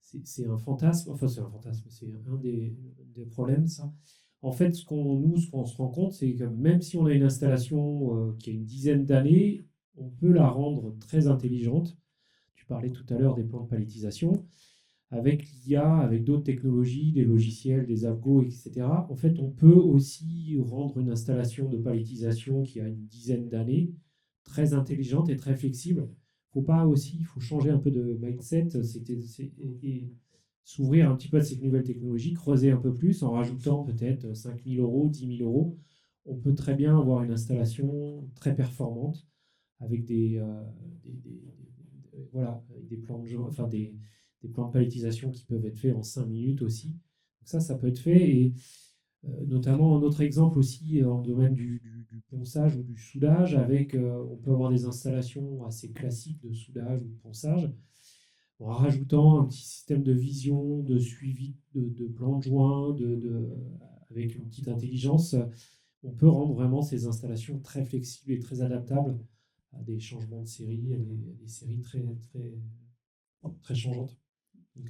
c'est un fantasme, enfin c'est un fantasme, c'est un des problèmes, ça. En fait, ce qu'on se rend compte, c'est que même si on a une installation qui a une dizaine d'années, on peut la rendre très intelligente. Tu parlais tout à l'heure des plans de palettisation. Avec l'IA, avec d'autres technologies, des logiciels, des algos, etc., en fait, on peut aussi rendre une installation de palettisation qui a une dizaine d'années très intelligente et très flexible. Il faut changer un peu de mindset et s'ouvrir un petit peu à ces nouvelles technologies, creuser un peu plus en rajoutant peut-être 5 000 euros, 10 000 euros. On peut très bien avoir une installation très performante avec voilà, avec des plans de jeu, enfin des plans de palettisation qui peuvent être faits en 5 minutes aussi. Donc ça peut être fait. Et notamment, un autre exemple aussi en domaine du ponçage ou du soudage, on peut avoir des installations assez classiques de soudage ou de ponçage, en rajoutant un petit système de vision, de suivi de plans de joint, avec une petite intelligence. On peut rendre vraiment ces installations très flexibles et très adaptables à des changements de série, à des séries très, très, très changeantes. Donc,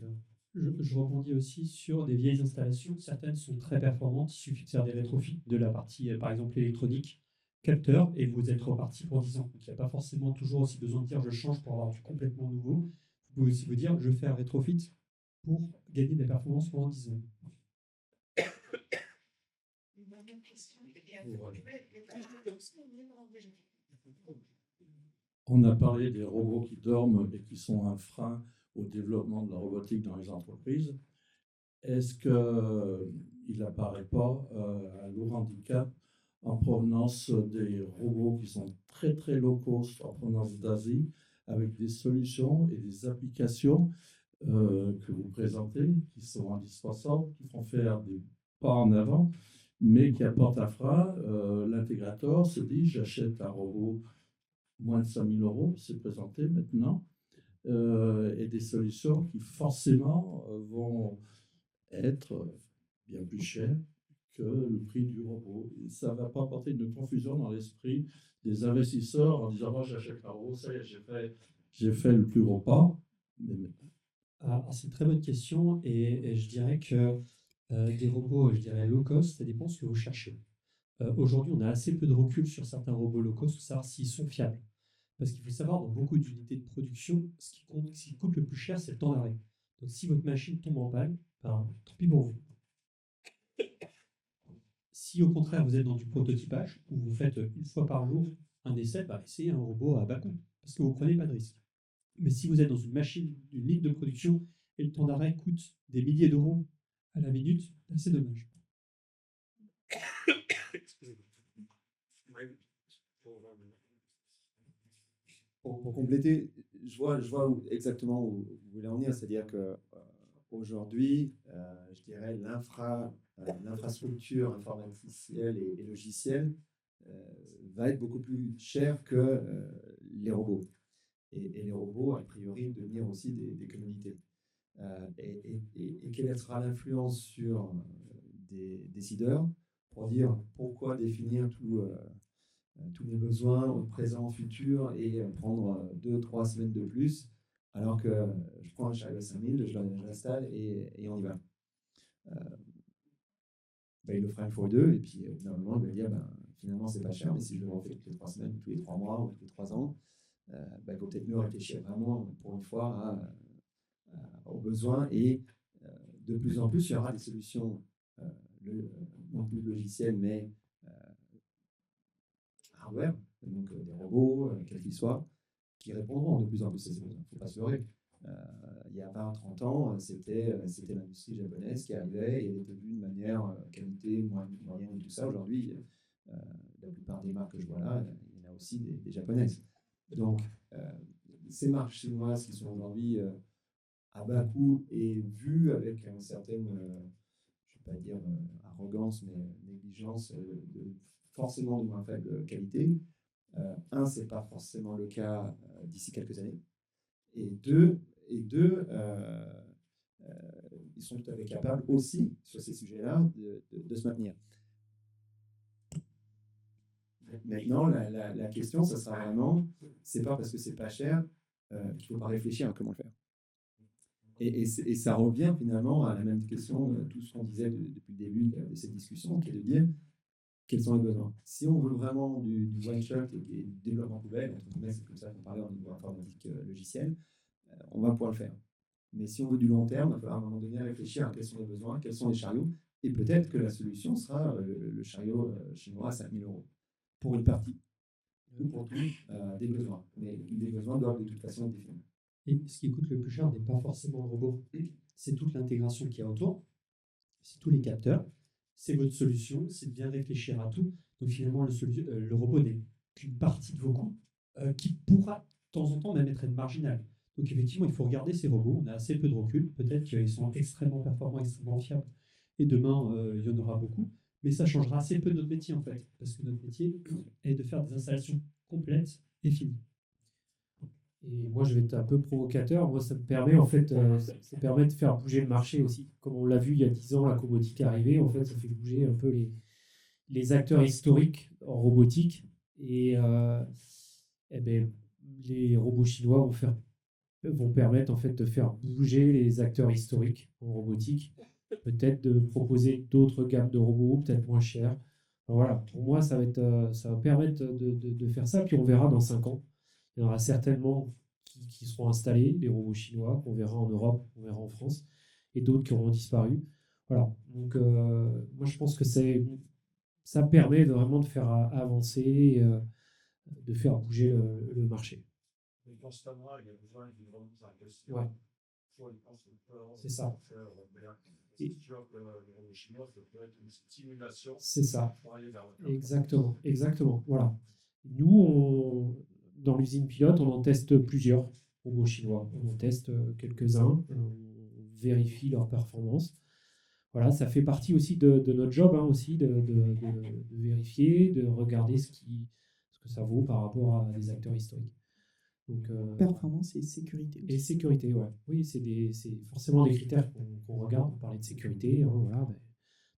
Je rebondis aussi sur des vieilles installations. Certaines sont très performantes. Il suffit de faire des rétrofits de la partie, par exemple, électronique, capteur, et vous êtes reparti pour 10 ans. Donc, il n'y a pas forcément toujours aussi besoin de dire je change pour avoir du complètement nouveau. Vous pouvez aussi vous dire je fais un rétrofit pour gagner des performances pendant 10 ans. On a parlé des robots qui dorment et qui sont un frein au développement de la robotique dans les entreprises. Est-ce qu'il n'apparaît pas un lourd handicap en provenance des robots qui sont très très low cost en provenance d'Asie, avec des solutions et des applications que vous présentez, qui sont indispensables, qui font faire des pas en avant, mais qui apportent un frein. L'intégrateur se dit j'achète un robot moins de 5 000 euros, c'est présenté maintenant, et des solutions qui forcément vont être bien plus chères que le prix du robot. Et ça ne va pas apporter une confusion dans l'esprit des investisseurs en disant moi j'achète un robot, ça y est, j'ai fait le plus gros pas. C'est une très bonne question et je dirais que des robots, je dirais low cost, ça dépend de ce que vous cherchez. Aujourd'hui, on a assez peu de recul sur certains robots low cost pour savoir s'ils sont fiables. Parce qu'il faut savoir, dans beaucoup d'unités de production, ce qui coûte le plus cher, c'est le temps d'arrêt. Donc si votre machine tombe en panne, tant pis pour vous. Si au contraire, vous êtes dans du prototypage, où vous faites une fois par jour un essai, essayez un robot à bas coût, parce que vous ne prenez pas de risque. Mais si vous êtes dans une machine, une ligne de production, et le temps d'arrêt coûte des milliers d'euros à la minute, c'est dommage. Pour compléter, je vois exactement où vous voulez en venir, c'est-à-dire que aujourd'hui, je dirais l'infrastructure informaticielle et logicielle va être beaucoup plus chère que les robots. Et les robots, a priori, devenir aussi des commodités. Et quelle sera l'influence sur des décideurs pour dire pourquoi définir tous mes besoins présent, futur et prendre 2-3 semaines de plus alors que je prends un chariot à 5000, je l'installe et on y va. Il le fera une fois ou deux et puis normalement il va dire finalement c'est pas cher, mais si je le refais toutes les 3 semaines, tous les 3 mois ou tous les 3 ans, il faut peut-être mieux réfléchir vraiment pour une fois aux besoins et de plus en plus il y aura des solutions non plus logicielles mais hardware, donc des robots, quels qu'ils soient, qui répondront de plus en plus à ces besoins. Il ne faut pas se leurrer. Il y a 20-30 ans, c'était l'industrie japonaise qui arrivait et elle était vue de manière qualité, moyenne et tout ça. Aujourd'hui, la plupart des marques que je vois là, il y en a aussi des japonaises. Donc, ces marques chinoises qui sont aujourd'hui à bas coût et vues avec une certaine, je ne vais pas dire arrogance, mais négligence, forcément de moins faible qualité. Ce n'est pas forcément le cas d'ici quelques années. Et deux, ils sont tout à fait capables aussi, sur ces sujets-là, de se maintenir. Maintenant, la question, ça sera vraiment, c'est pas parce que c'est pas cher qu'il ne faut pas réfléchir à comment le faire. Et ça revient finalement à la même question, tout ce qu'on disait depuis le début de cette discussion, qui est de dire quels sont les besoins. Si on veut vraiment du one shot et du développement poubelle, entre guillemets, c'est comme ça qu'on parlait au niveau informatique logiciel, on va pouvoir le faire. Mais si on veut du long terme, il va falloir à un moment donné réfléchir à quels sont les besoins, quels sont les chariots, et peut-être que la solution sera le chariot chinois à 5 000 € pour une partie, ou pour tous des besoins. Mais des besoins doivent de toute façon être définis. Et ce qui coûte le plus cher n'est pas forcément le robot, c'est toute l'intégration qu'il y a autour, c'est tous les capteurs, c'est votre solution, c'est de bien réfléchir à tout. Donc finalement, le robot n'est qu'une partie de vos coûts qui pourra de temps en temps même être marginale. Donc effectivement, il faut regarder ces robots, on a assez peu de recul, peut-être qu'ils sont extrêmement performants, extrêmement fiables, et demain, il y en aura beaucoup, mais ça changera assez peu notre métier en fait, parce que notre métier est de faire des installations complètes et finies. Et moi, je vais être un peu provocateur. Moi, ça me permet en fait, ça permet de faire bouger le marché aussi. Comme on l'a vu il y a 10 ans, la cobotique est arrivée. En fait, ça fait bouger un peu les acteurs historiques en robotique. Et les robots chinois vont permettre en fait de faire bouger les acteurs historiques en robotique. Peut-être de proposer d'autres gammes de robots, peut-être moins chers. Enfin, voilà. Pour moi, ça va permettre de faire ça. Puis on verra dans 5 ans. Il y en aura certainement qui seront installés, des robots chinois, qu'on verra en Europe, qu'on verra en France, et d'autres qui auront disparu. Voilà. Donc, moi, je pense que ça permet vraiment de faire avancer, de faire bouger le marché. Constamment, il y a besoin d'une remise en question. Ouais. C'est ça. Et tu vois que les robots chinois, ça peut être une stimulation. C'est ça. Pour aller vers le Exactement. Voilà. Nous, dans l'usine pilote, on en teste plusieurs robots chinois. On en teste quelques-uns, on vérifie leur performance. Voilà, ça fait partie aussi de notre job, aussi, de vérifier, de regarder ce que ça vaut par rapport à des acteurs historiques. Donc, performance et sécurité aussi. Et sécurité, ouais. Oui, c'est forcément des critères qu'on regarde. On parlait de sécurité, voilà.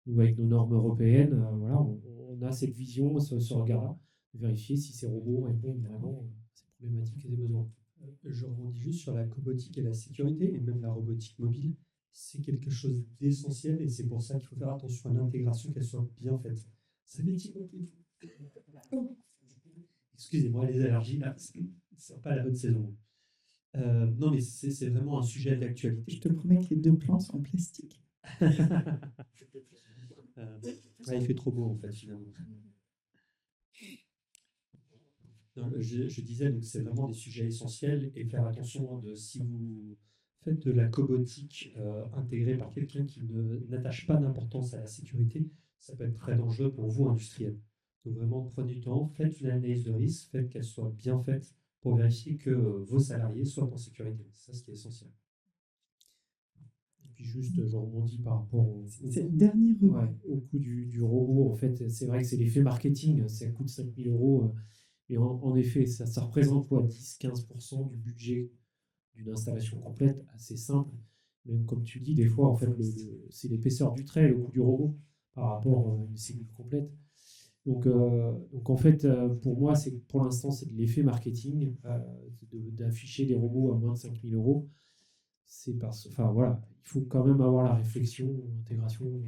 Nous, avec nos normes européennes, voilà, on a cette vision, ce regard-là, de vérifier si ces robots répondent vraiment à ces problématiques et ces besoins. Je rebondis juste sur la cobotique et la sécurité, et même la robotique mobile. C'est quelque chose d'essentiel, et c'est pour ça qu'il faut faire attention à l'intégration, qu'elle soit bien faite. Ça fait petit excusez-moi, les allergies, là, c'est pas la bonne saison. Non, mais c'est vraiment un sujet d'actualité. Je te promets que les 2 plans sont en plastique. Il fait trop beau, en fait, finalement. Non, je disais, donc c'est vraiment des sujets essentiels, et faire attention si vous faites de la cobotique intégrée par quelqu'un qui n'attache pas d'importance à la sécurité, ça peut être très dangereux pour vous, industriels. Donc vraiment, prenez du temps, faites une analyse de risque, faites qu'elle soit bien faite pour vérifier que vos salariés soient en sécurité. C'est ça ce qui est essentiel. Et puis juste, je rebondis par rapport C'est le dernier au coût du robot. En fait, c'est vrai que c'est l'effet marketing, ça coûte 5 000 €. Et en effet, ça représente quoi, 10-15% du budget d'une installation complète, assez simple. Même comme tu dis, des fois, en fait, c'est l'épaisseur du trait, le coût du robot, par rapport à une cellule complète. Donc en fait, pour moi, pour l'instant, c'est de l'effet marketing, d'afficher des robots à moins de 5 000 €. Enfin voilà, il faut quand même avoir la réflexion, l'intégration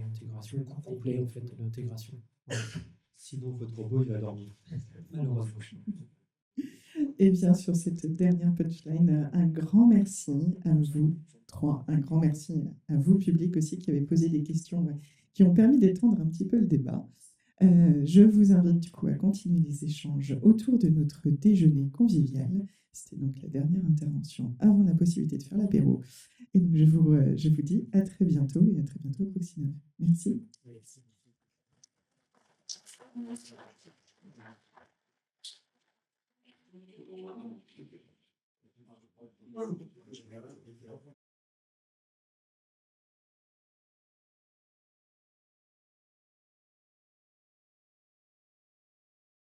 complète en fait, l'intégration. Voilà. Sinon, votre robot, il va dormir. Malheureusement. Et bien, sur cette dernière punchline, un grand merci à vous trois, un grand merci à vous, public aussi, qui avez posé des questions qui ont permis d'étendre un petit peu le débat. Je vous invite du coup à continuer les échanges autour de notre déjeuner convivial. C'était donc la dernière intervention avant la possibilité de faire l'apéro. Et donc, je vous dis à très bientôt et à très bientôt au Proxinov. Merci. Merci.